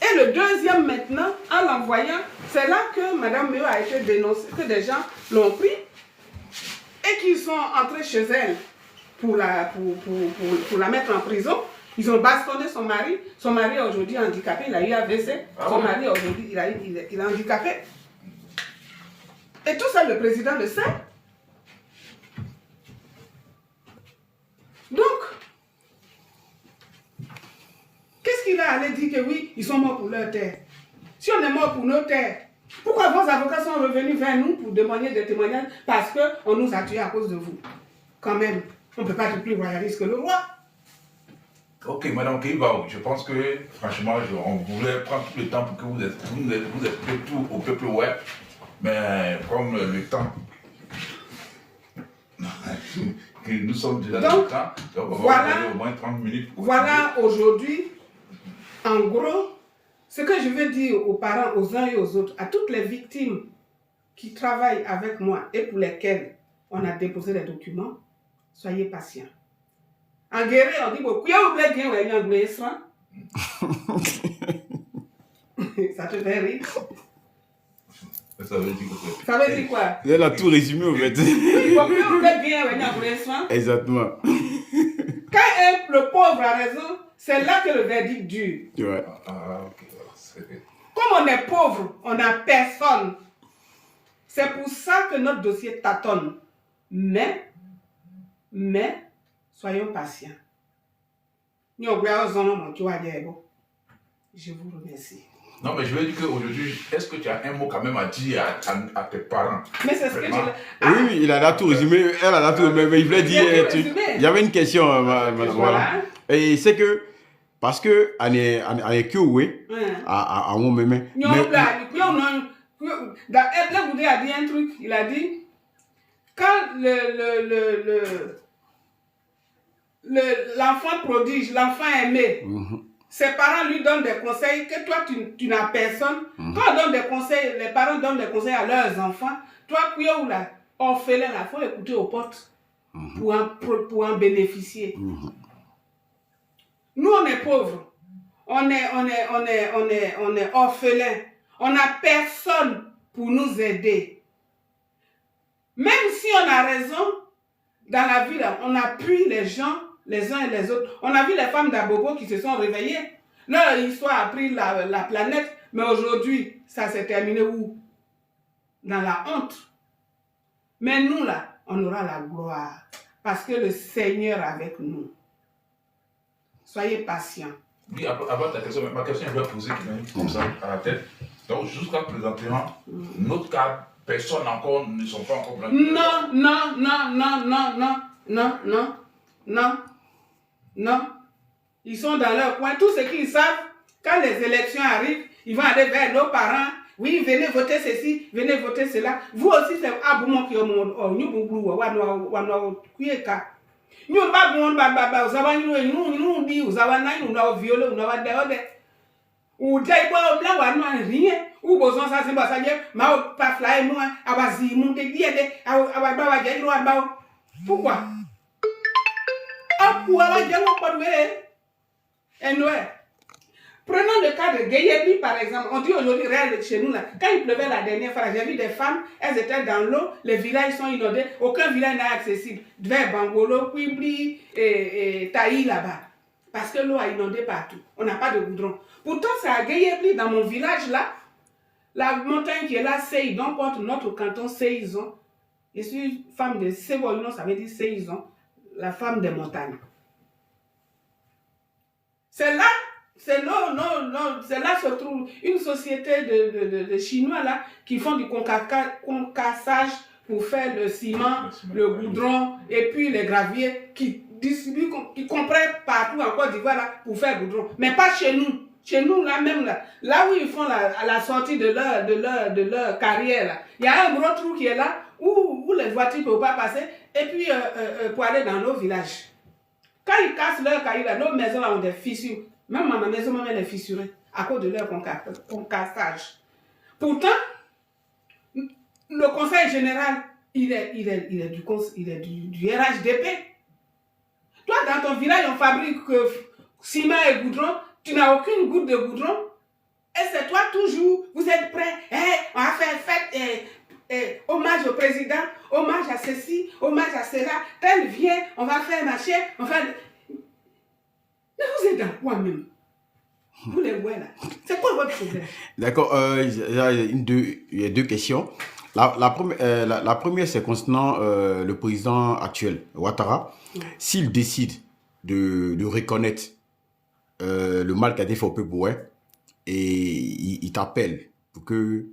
Et le deuxième maintenant, en l'envoyant, c'est là que Mme Méo a été dénoncée, que des gens l'ont pris et qu'ils sont entrés chez elle pour la mettre en prison. Ils ont bastonné son mari. Son mari est aujourd'hui handicapé, il a eu AVC. Son mari aujourd'hui, il est handicapé. Et tout ça, le président le sait. Donc, qu'est-ce qu'il va aller dire que oui, ils sont morts pour leur terre? Si on est mort pour nos terres, pourquoi vos avocats sont revenus vers nous pour demander des témoignages? Parce qu'on nous a tués à cause de vous. Quand même, on ne peut pas être plus royaliste que le roi. Ok, Madame Keiba, je pense que, franchement, on voulait prendre tout le temps pour que vous expliquiez tout au peuple web. Mais comme le temps, que nous sommes déjà dans le temps, donc on va aller au moins 30 minutes. Voilà aujourd'hui, en gros, ce que je veux dire aux parents, aux uns et aux autres, à toutes les victimes qui travaillent avec moi et pour lesquelles on a déposé les documents, soyez patients. En guerre, on dit beaucoup, ça te fait rire. Ça veut dire quoi? Ça veut dire quoi? Elle a tout résumé, en fait. Oui, il faut que bien venir pour l'instant. Exactement. Quand le pauvre a raison, c'est là que le verdict dure. Ouais. Ok. Comme on est pauvre, on n'a personne. C'est pour ça que notre dossier tâtonne. Mais, soyons patients. Je vous remercie. Non, mais je veux dire qu'aujourd'hui, est-ce que tu as un mot quand même à dire à tes parents? Mais c'est ce que je... Oui, il a tout résumé. Elle a tout résumé. Mais il voulait dire. Il y avait une question, madame. Voilà. Et c'est que, parce que, on est que oui, à un moment même. Ebla a dit un truc. Il a dit, quand l'enfant prodige, l'enfant aimé, ses parents lui donnent des conseils que toi, tu n'as personne. Quand on donne des conseils, les parents donnent des conseils à leurs enfants. Toi, orphelin, il faut écouter aux portes pour en bénéficier. Nous, on est pauvres. On est orphelins. On n'a personne pour nous aider. Même si on a raison, dans la vie, là, on appuie les gens, les uns et les autres. On a vu les femmes d'Abobo qui se sont réveillées. Leur histoire a pris la planète, mais aujourd'hui, ça s'est terminé où? Dans la honte. Mais nous, là, on aura la gloire. Parce que le Seigneur est avec nous. Soyez patients. Oui, avant ta question, ma question, je vais poser comme ça à la tête. Donc, jusqu'à présentement, notre cas, personne encore ne sont pas encore blancs. Non. Ils sont dans leur coin. Tout ce qu'ils savent, quand les élections arrivent, ils vont aller vers nos parents. Oui, venez voter ceci, venez voter cela. Vous aussi, c'est Aboumon qui est au Nuboublou, nous pas bon baba uzaba nous dit uzaba na nous na violer nous na de ou dai bo bla wa no rien ou besoin ça c'est pas ça ma pas fly moi abazi mon de diede ababa wa je ro aba pourquoi apu aba je mo pas de enwe. Prenons le cas de Guéyébi, par exemple. On dit aujourd'hui, réel chez nous, là, quand il pleuvait la dernière fois, j'ai vu des femmes, elles étaient dans l'eau, les villages sont inondés, aucun village n'est accessible. Vers Bangolo, Quibli et Taï là-bas. Parce que l'eau a inondé partout. On n'a pas de goudron. Pourtant, c'est à Guéyébi, dans mon village là, la montagne qui est là, Seydon, porte notre canton Seydon. Je suis femme de Sévoyon, ça veut dire Seydon, la femme des montagnes. C'est là. C'est là se trouve une société de Chinois là qui font du concassage pour faire le ciment, le goudron et puis les graviers qui distribuent, qui comprennent partout en Côte d'Ivoire là pour faire goudron. Mais pas chez nous. Chez nous là même là où ils font à la sortie de leur carrière là, il y a un gros trou qui est là où les voitures ne peuvent pas passer et puis pour aller dans nos villages. Quand ils cassent leur carrière là, nos maisons là ont des fissures. Même ma maison, même elle est fissurée à cause de leur concassage. Pourtant, le conseil général, il est du RHDP. Toi, dans ton village, on fabrique ciment et goudron, tu n'as aucune goutte de goudron. Et c'est toi toujours, vous êtes prêts, on va faire fête, hommage au président, hommage à ceci, hommage à cela, tel vient, on va faire marcher, on va... Mais vous êtes dans quoi même? Vous les voyez là. C'est quoi votre problème? D'accord, il y a deux questions. La première, c'est concernant le président actuel, Ouattara. S'il décide de reconnaître le mal qu'a été fait au peuple, et il t'appelle pour que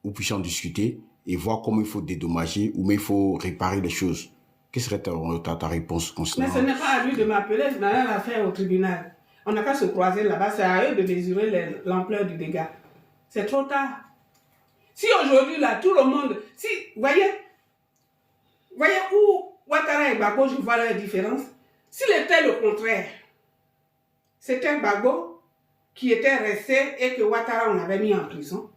nous puissions discuter et voir comment il faut dédommager ou mais il faut réparer les choses. Quelle serait ta réponse concernant? Mais ce n'est pas à lui de m'appeler, je n'ai rien à faire au tribunal. On n'a qu'à se croiser là-bas, c'est à eux de mesurer l'ampleur du dégât. C'est trop tard. Si aujourd'hui, là, tout le monde... voyez où Ouattara et Gbagbo, je vois leur différence. S'il était le contraire, c'était Gbagbo qui était resté et que Ouattara, on avait mis en prison.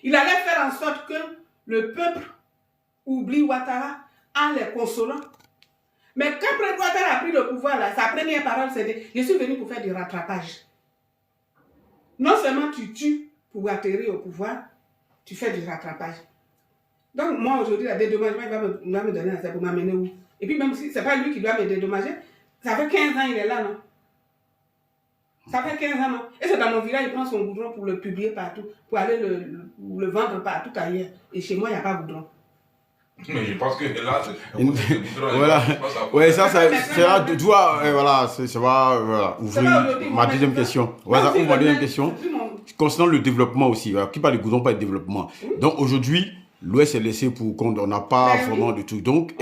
Il allait faire en sorte que le peuple oublie Ouattara en les consolant. Mais quand Ouattara a pris le pouvoir, là, sa première parole, c'était « Je suis venu pour faire du rattrapage ». Non seulement tu tues pour atterrir au pouvoir, tu fais du rattrapage. Donc, moi, aujourd'hui, le dédommagement, il va me donner ça pour m'amener où? Et puis, même si ce n'est pas lui qui doit me dédommager, ça fait 15 ans il est là, non? Ça fait 15 ans, non? Et c'est dans mon village, il prend son goudron pour le publier partout, pour aller le vendre partout ailleurs. Et chez moi, il n'y a pas de goudron. Mais je pense que là, voilà. Ouais, ça doit, voilà, ça va, voilà, ouvrir ma deuxième question. Voilà, ouvre ma deuxième question. Concernant le développement aussi, voilà, qui parle de goudron, pas de développement. Donc aujourd'hui, l'Ouest est laissé pour compte, on n'a pas vraiment de tout. Donc,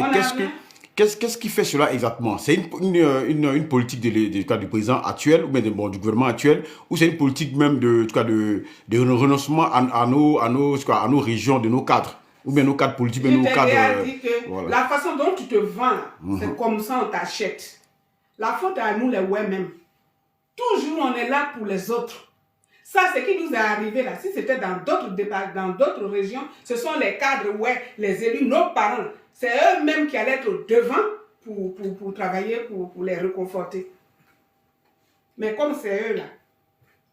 qu'est-ce qui fait cela exactement? C'est une politique du président actuel, ou bien du gouvernement actuel, ou c'est une politique même de renoncement à nos régions, de nos cadres? Ou bien nos cadres politiques, nos cadres... dit que voilà. La façon dont tu te vends, c'est comme ça on t'achète. La faute à nous, les ouais même. Toujours on est là pour les autres. Ça, c'est ce qui nous est arrivé là. Si c'était dans d'autres régions, ce sont les cadres, ouais, les élus, nos parents. C'est eux-mêmes qui allaient être devant pour travailler, pour les réconforter. Mais comme c'est eux là,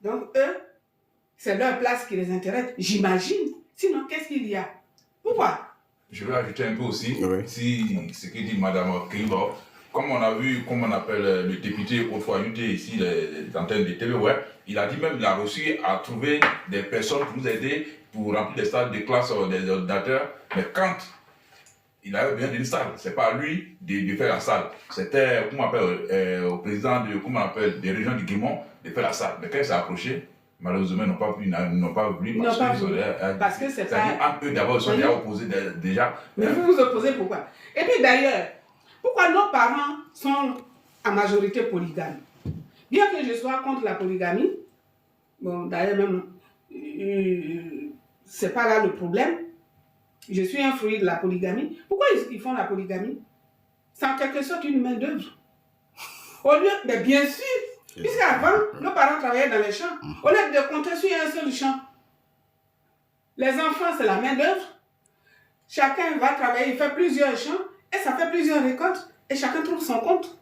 donc eux, c'est leur place qui les intéresse, j'imagine. Sinon, qu'est-ce qu'il y a? Pourquoi? Je vais ajouter un peu aussi, si ce que dit Mme Keiba, comme on a vu, comme on appelle le député autrefois ici, les antennes de TV, ouais, il a dit même qu'il a réussi à trouver des personnes pour nous aider pour remplir les salles de classe des ordinateurs. Mais quand il avait besoin d'une salle, c'est pas à lui de faire la salle. C'était, comment on appelle, au président des régions du Guimont de faire la salle. Mais quand il s'est approché, malheureusement, ils n'ont pas voulu. Parce que c'est pas... Eux d'abord, ils sont déjà opposés déjà. Mais vous vous opposez pourquoi? Et puis d'ailleurs, pourquoi nos parents sont en majorité polygames? Bien que je sois contre la polygamie, bon, d'ailleurs même, c'est pas là le problème. Je suis un fruit de la polygamie. Pourquoi ils font la polygamie? C'est en quelque sorte une main d'œuvre. Au lieu, mais bien sûr, puisqu'avant, nos parents travaillaient dans les champs. Au lieu de compter sur un seul champ, les enfants, c'est la main d'œuvre. Chacun va travailler, il fait plusieurs champs, et ça fait plusieurs récoltes, et chacun trouve son compte.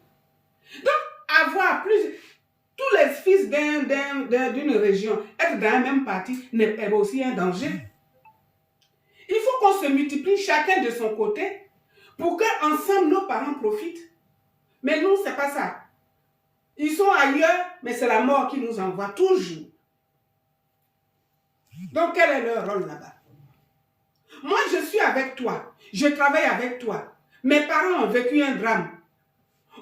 Donc, avoir tous les fils d'une région, être dans la même partie, est aussi un danger. Il faut qu'on se multiplie chacun de son côté, pour qu'ensemble, nos parents profitent. Mais nous, c'est pas ça. Ils sont ailleurs, mais c'est la mort qui nous envoie toujours. Donc, quel est leur rôle là-bas? Moi, je suis avec toi. Je travaille avec toi. Mes parents ont vécu un drame.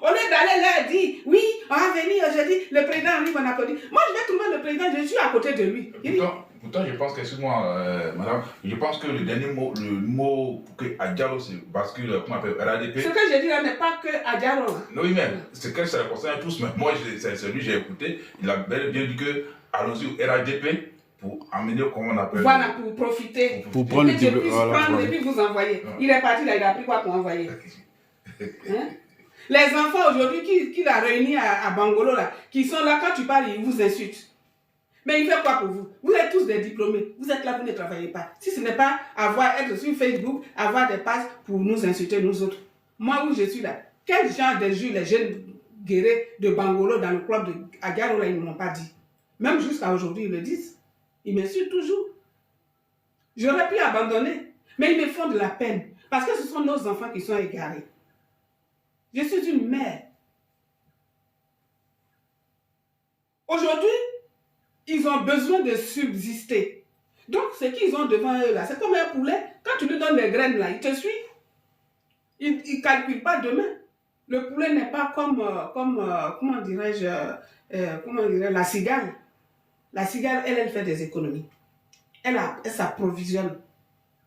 Au lieu d'aller leur dire, oui, on va venir aujourd'hui, le président arrive, on applaudit. Moi, je vais trouver le président, je suis à côté de lui. Pourtant, je pense que, excuse-moi, madame, je pense que le dernier mot, le mot pour que Adjalo se bascule, comment on appelle, RADP. Ce que je dis là n'est pas que Adjalo. Oui, mais c'est que ça concerne tous, mais moi, c'est celui que j'ai écouté, il a bel et bien dit que allons-y au RADP pour amener, comment on appelle. Voilà, pour profiter. Pour prendre le développement. Et puis vous envoyer. Il est parti là, il a pris quoi pour envoyer? Hein? Les enfants aujourd'hui qu'il a réunis à Bangolo, là, qui sont là, quand tu parles, ils vous insultent. Mais il fait quoi pour vous? Vous êtes tous des diplômés. Vous êtes là, vous ne travaillez pas. Si ce n'est pas être sur Facebook, avoir des pages pour nous insulter, nous autres. Moi, où je suis là, quel genre de jus les jeunes guerriers de Bangolo dans le club de Agaro, là, ils ne m'ont pas dit. Même jusqu'à aujourd'hui, ils le disent. Ils m'insultent toujours. J'aurais pu abandonner. Mais ils me font de la peine. Parce que ce sont nos enfants qui sont égarés. Je suis une mère. Aujourd'hui, ils ont besoin de subsister. Donc, ce qu'ils ont devant eux là, c'est comme un poulet. Quand tu lui donnes des graines là, il te suit. Il ne calcule pas demain. Le poulet n'est pas comme comment dirais-je, la cigale. La cigale, elle fait des économies. Elle s'approvisionne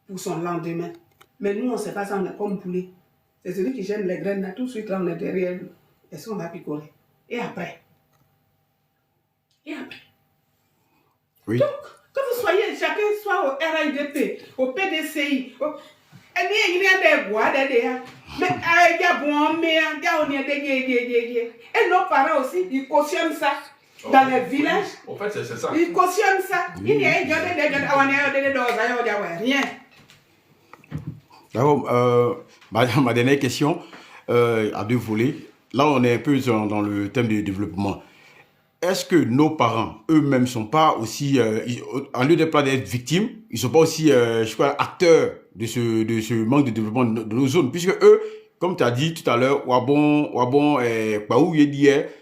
pour son lendemain. Mais nous, on ne sait pas ça, on est comme poulet. C'est celui qui gêne les graines là, tout de suite là, on est derrière lui. Est-ce qu'on va picoler? Et après? Oui. Donc, que vous soyez, chacun soit au RADP, au PDCI, il y a des bois, mais il y a bon, mais il y a et nos parents aussi, ils cautionnent ça dans les villages. En fait, c'est ça. Ils cautionnent ça. Il y a rien. D'accord. Ma dernière question, à deux volets. Là, on est un peu dans le thème du développement. est-ce que nos parents eux-mêmes sont pas aussi, en lieu d'être victimes, ils sont pas aussi, je crois, acteurs de ce manque de développement de nos zones, puisque eux, comme tu as dit tout à l'heure,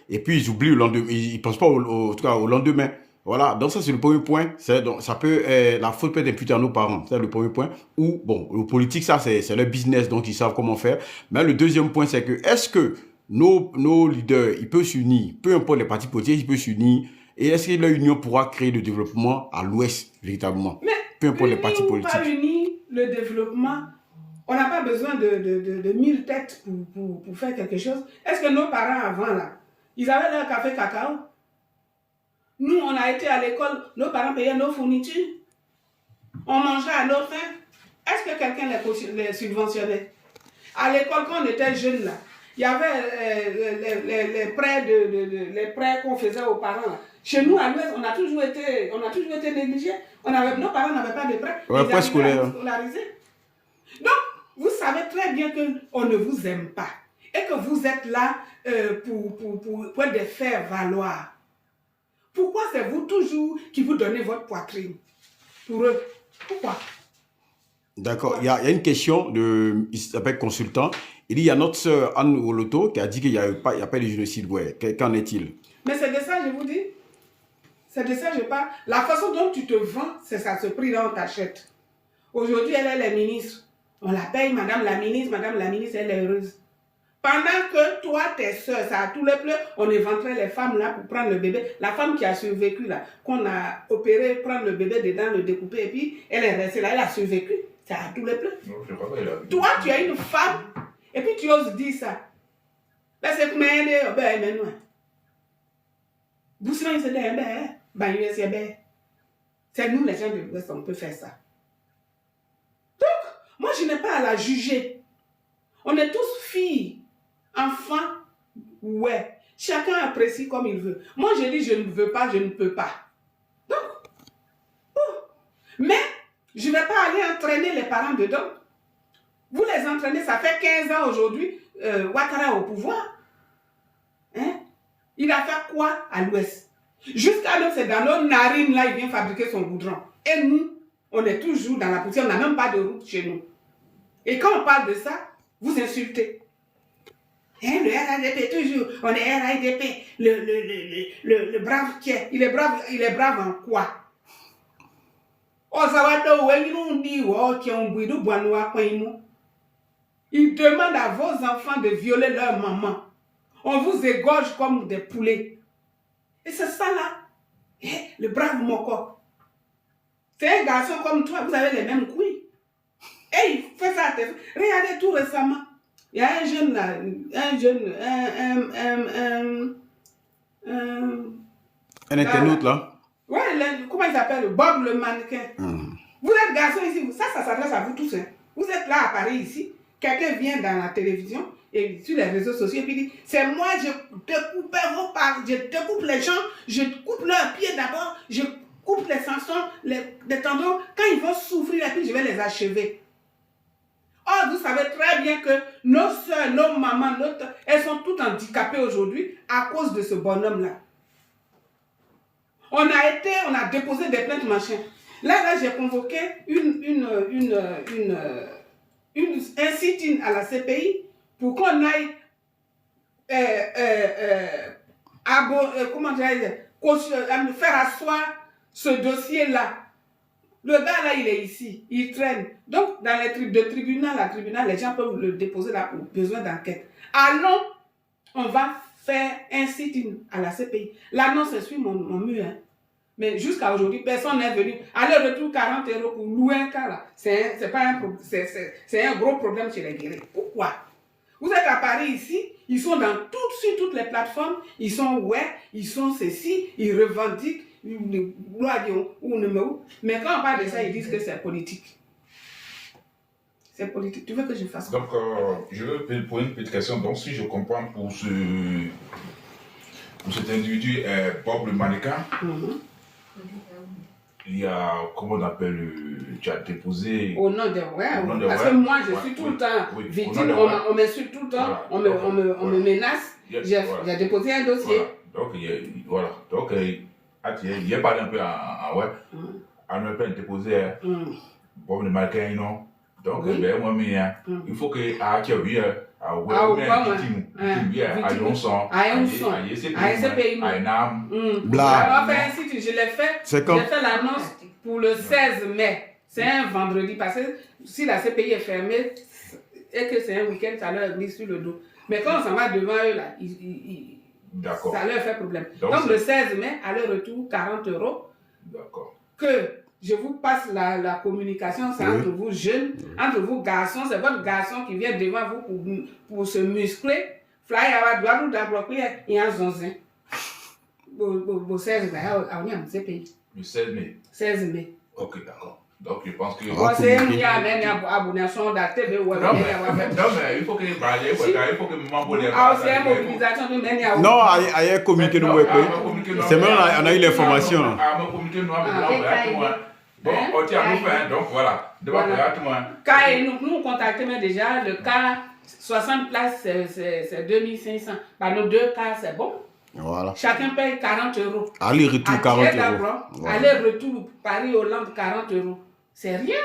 et puis ils oublient le lendemain, ils pensent pas en tout cas au lendemain. Voilà, donc ça c'est le premier point. Donc ça peut, la faute peut être imputée à nos parents. C'est le premier point. Ou bon, le politique, ça c'est leur business, donc ils savent comment faire. Mais le deuxième point, c'est que est-ce que nos leaders, ils peuvent s'unir, peu importe les partis politiques, ils peuvent s'unir. Et est-ce que leur union pourra créer le développement à l'Ouest véritablement? Mais peu importe les partis politiques. Pas unir le développement. On n'a pas besoin de 1000 têtes pour faire quelque chose. Est-ce que nos parents avant là, ils avaient leur café cacao? Nous, on a été à l'école, nos parents payaient nos fournitures. On mangeait à nos faim. Est-ce que quelqu'un les subventionnait? À l'école, quand on était jeunes, là, il y avait les prêts qu'on faisait aux parents. Là. Chez nous, à l'Ouest, on a toujours été négligés. Nos parents n'avaient pas de prêts. Ouais, pas scolaire. Donc, vous savez très bien qu'on ne vous aime pas. Et que vous êtes là pour des faire valoir. Pourquoi c'est vous toujours qui vous donnez votre poitrine pour eux? Pourquoi? D'accord. Il y a une question il s'appelle consultant. Il dit, il y a notre sœur Anne Oloto qui a dit qu'il n'y a pas de génocide. Ouais. Qu'en est-il? Mais c'est de ça, je vous dis. C'est de ça, je parle. La façon dont tu te vends, c'est ça, ce prix-là, on t'achète. Aujourd'hui, elle est la ministre. On la paye, madame la ministre, elle est heureuse. Pendant que toi, tes soeurs, ça a tous les pleurs, on éventrait les femmes là pour prendre le bébé. La femme qui a survécu là, qu'on a opéré, prendre le bébé dedans, le découper, et puis elle est restée là, elle a survécu. Ça a tous les pleurs. Toi, tu as une femme, et puis tu oses dire ça. Ben, c'est comme c'est nous les gens de l'Ouest, on peut faire ça. Donc, moi je n'ai pas à la juger. On est tous filles, enfants, ouais. Chacun apprécie comme il veut. Moi je dis je ne veux pas, je ne peux pas. Donc, mais je ne vais pas aller entraîner les parents dedans. Vous les entraînez, ça fait 15 ans aujourd'hui, Ouattara au pouvoir. Hein? Il a fait quoi à l'Ouest? Jusqu'à nous, c'est dans nos narines, là, il vient fabriquer son goudron. Et nous, on est toujours dans la poussière, on n'a même pas de route chez nous. Et quand on parle de ça, vous insultez. Hein, le RADP, toujours, on est RADP, le brave qui est, il est brave en quoi? Il demande à vos enfants de violer leur maman. On vous égorge comme des poulets. Et c'est ça là, le brave Moko. C'est un garçon comme toi, vous avez les mêmes couilles. Et il fait ça à tes... Regardez tout récemment. Il y a un jeune là, un internaute là. Ouais, comment il s'appelle? Bob le mannequin. Vous êtes garçon ici, ça s'adresse à vous tous. Hein. Vous êtes là à Paris ici, quelqu'un vient dans la télévision et sur les réseaux sociaux et puis dit, c'est moi, je découpe vos parts, je découpe les gens, je coupe leurs pieds d'abord, je coupe les sensons, les tendons, quand ils vont souffrir et puis je vais les achever. Or, vous savez très bien que nos soeurs, nos mamans, elles sont toutes handicapées aujourd'hui à cause de ce bonhomme-là. On a déposé des plaintes, machin. Là, j'ai convoqué un sit-in à la CPI pour qu'on aille faire asseoir ce dossier-là. Le gars là, il est ici, il traîne. Donc, dans les tribunal, les gens peuvent le déposer là pour besoin d'enquête. Allons, on va faire un sit-in à la CPI. L'annonce est sur mon mur. Hein. Mais jusqu'à aujourd'hui, personne n'est venu. Aller-retour 40 € pour louer un cas là. C'est un gros problème chez les guéris. Pourquoi? Vous êtes à Paris ici, ils sont sur toutes les plateformes, ils sont ils sont ceci, ils revendiquent, mais quand on parle de ça, ils disent que c'est politique. C'est politique. Tu veux que je fasse quoi? Donc, je veux poser une petite question. Donc, si je comprends pour cet individu, Bob le mannequin, il y a, comment on appelle, tu as déposé... Au nom de parce que moi, je suis tout le temps victime, on m'insulte tout le temps, on me menace, j'ai déposé un dossier. Voilà. Donc, voilà. Donc, il a parlé un peu en web. On a pu déposer. Bon, le marqué, non. Donc, moi, il faut que je l'ai fait l'annonce pour le 16 mai. C'est un vendredi parce que si la CPI est fermée et que c'est un week-end, ça leur glisse sur le dos. Mais quand on s'en va devant eux, là, ça leur fait problème. Donc le 16 mai, aller-retour, 40 €. D'accord. Que je vous passe la communication, c'est entre vous jeunes, entre vous garçons, c'est votre garçon qui vient devant vous pour se muscler. Fly à droite ou d'abord, il y a un zonzin. Au 16 mai, on est en CPI. Le 16 mai. 16 mai. Ok, d'accord. Donc, je pense que... C'est un abonnement d'acte. Non, mais il faut que il faut que c'est une mobilisation de Ménia. Non, il y a communiqué de moi. C'est même, on a eu l'information. Bon, on tient à nous faire, donc voilà. Quand nous contactons déjà, le cas 60 places, c'est 2500. Bah, nos 2 cas, c'est bon. Voilà. Chacun paye 40 €. Aller-retour, 40 €. Voilà. Aller-retour, Paris-Hollande, 40 €. C'est rien.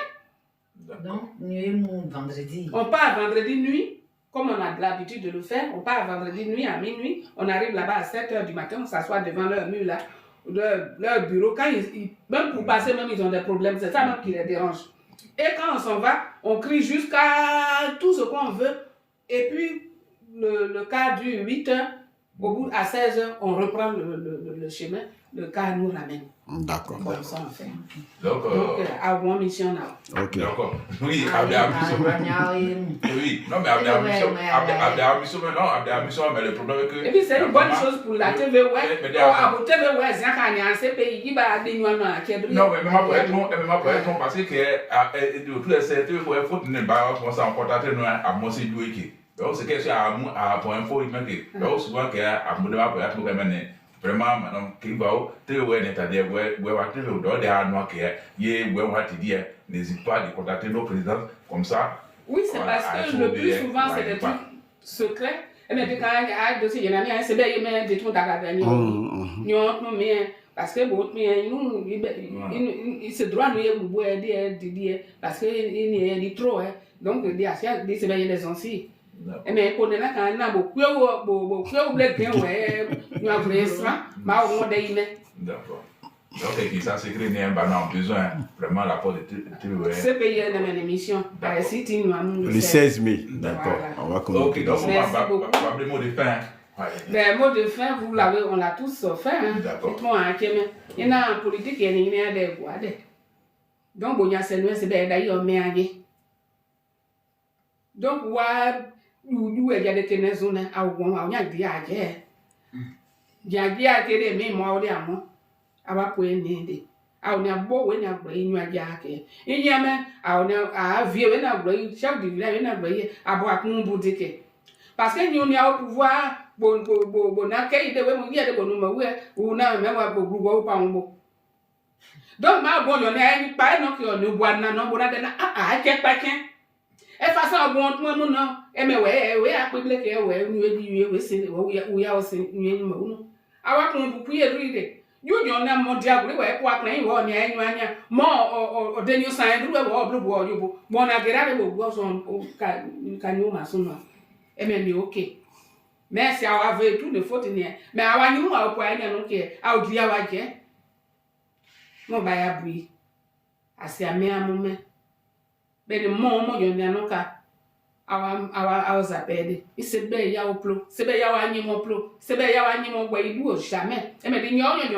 Donc, nous, vendredi. On part vendredi nuit, comme on a l'habitude de le faire. On part vendredi nuit à minuit. On arrive là-bas à 7 h du matin. On s'assoit devant leur mur, là, leur bureau. Quand même pour passer, même ils ont des problèmes. C'est ça même qui les dérange. Et quand on s'en va, on crie jusqu'à tout ce qu'on veut. Et puis, le cas dure 8 h. Au bout, à 16 h, on reprend le chemin. Le cas nous ramène. D'accord. Comme ça, on fait. Donc, à one mission now. Ok. D'accord. Oui, oui, non, mais mais le problème est que... Et puis, c'est une bonne chose pour la TV, ouais. Oh, TV, ouais, c'est un CPI qui va aller nous en Québec. Non, mais même après, parce que de tous les secteurs, il faut que nous commencer à contacter nous à Mossi Douéki. Donc, c'est quelque chose à point info, il m'a dit. Donc, souvent, qu'il y a un modèle pour être vraiment, madame, qui va au TV, c'est-à-dire, où va TV, dans des anneaux qui est, où va te dire, n'hésite pas à contacter nos présidents comme ça. Oui, c'est parce que le plus souvent, c'est des trucs secrets. Et bien, quand il y a un dossier, il y en a c'est bien, il y a des trucs à la dernière. Parce que bon, il se doit nous dire parce qu'il y a trop. Donc, il y a des anciens. Mais pour les gens qui ont beaucoup d'accord. Donc, ça c'est créé un besoin vraiment la porte de TV. C'est payé dans une émission. Le 16 mai. D'accord. On va commencer. Ok, donc on va les mots de fin. Les mots de fin, on l'a tous fait. D'accord. Il y en a en politique, il y a des voix. Donc, c'est d'ailleurs donc, nous il y a des ténèbres à on a dit à guerre. J'ai dit à quel mais moi au diamant. À va pour aider. À on a beau, on a brûlé, nous a dit à quel. Il y a même à vieux, on a brûlé, chef du village, on a brûlé, à boire mon boutique. Parce que nous a au pouvoir, bon, accueil de mon guerre de bon ou n'a même pas beaucoup pas un beau. Donc, ma bonne, on a pas non qui on nous boit, non, bon, à quel paquet. E façon bon tout non e me we akpebele ke we nu edi we se we ya o se nu eni mo nu awa kun bu puye ruide yo yo na mo dia gure we kwa kan yi wo ni enyu anya mo o de ni san du we wo bru bo yo bo na gera de bo so ka ni o ma so no e me mi okay merci awa ve tout de faute ni mais awa ni mo wa kwa anya no ke a o di awa je mo ba ya bui asi ame amume but the more you know, our zapede. It's a bay yaw plo, sebe yaw animo plo, sebe yaw animo where you do jamais. And maybe you're going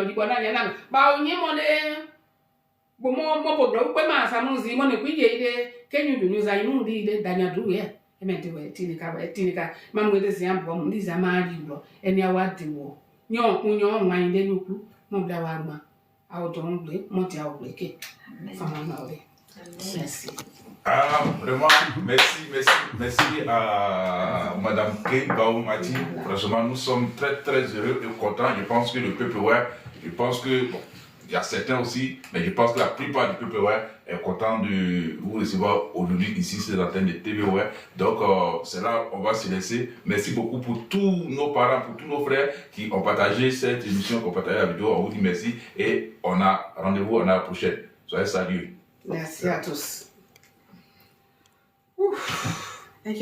bow yimon Bomo Mobo, Pema, Samuzi, one of we can you do news? I know the Dania do here. I meant to wear Tinica, Mam with this young woman, this a man, and ya what the war. Your mind, then you move the warma. Out on blake, Monty out blake. Merci. Vraiment, merci à Madame Kay Baoumati. Franchement, nous sommes très heureux et contents. Je pense que le peuple, je pense que il y a certains aussi, mais je pense que la plupart du peuple est content de vous recevoir aujourd'hui ici sur l'antenne de TV. Donc, c'est là on va se laisser. Merci beaucoup pour tous nos parents, pour tous nos frères qui ont partagé cette émission, qui ont partagé la vidéo. On vous dit merci et on a rendez-vous à la prochaine. Soyez salués. Merci à tous. Ouf. Et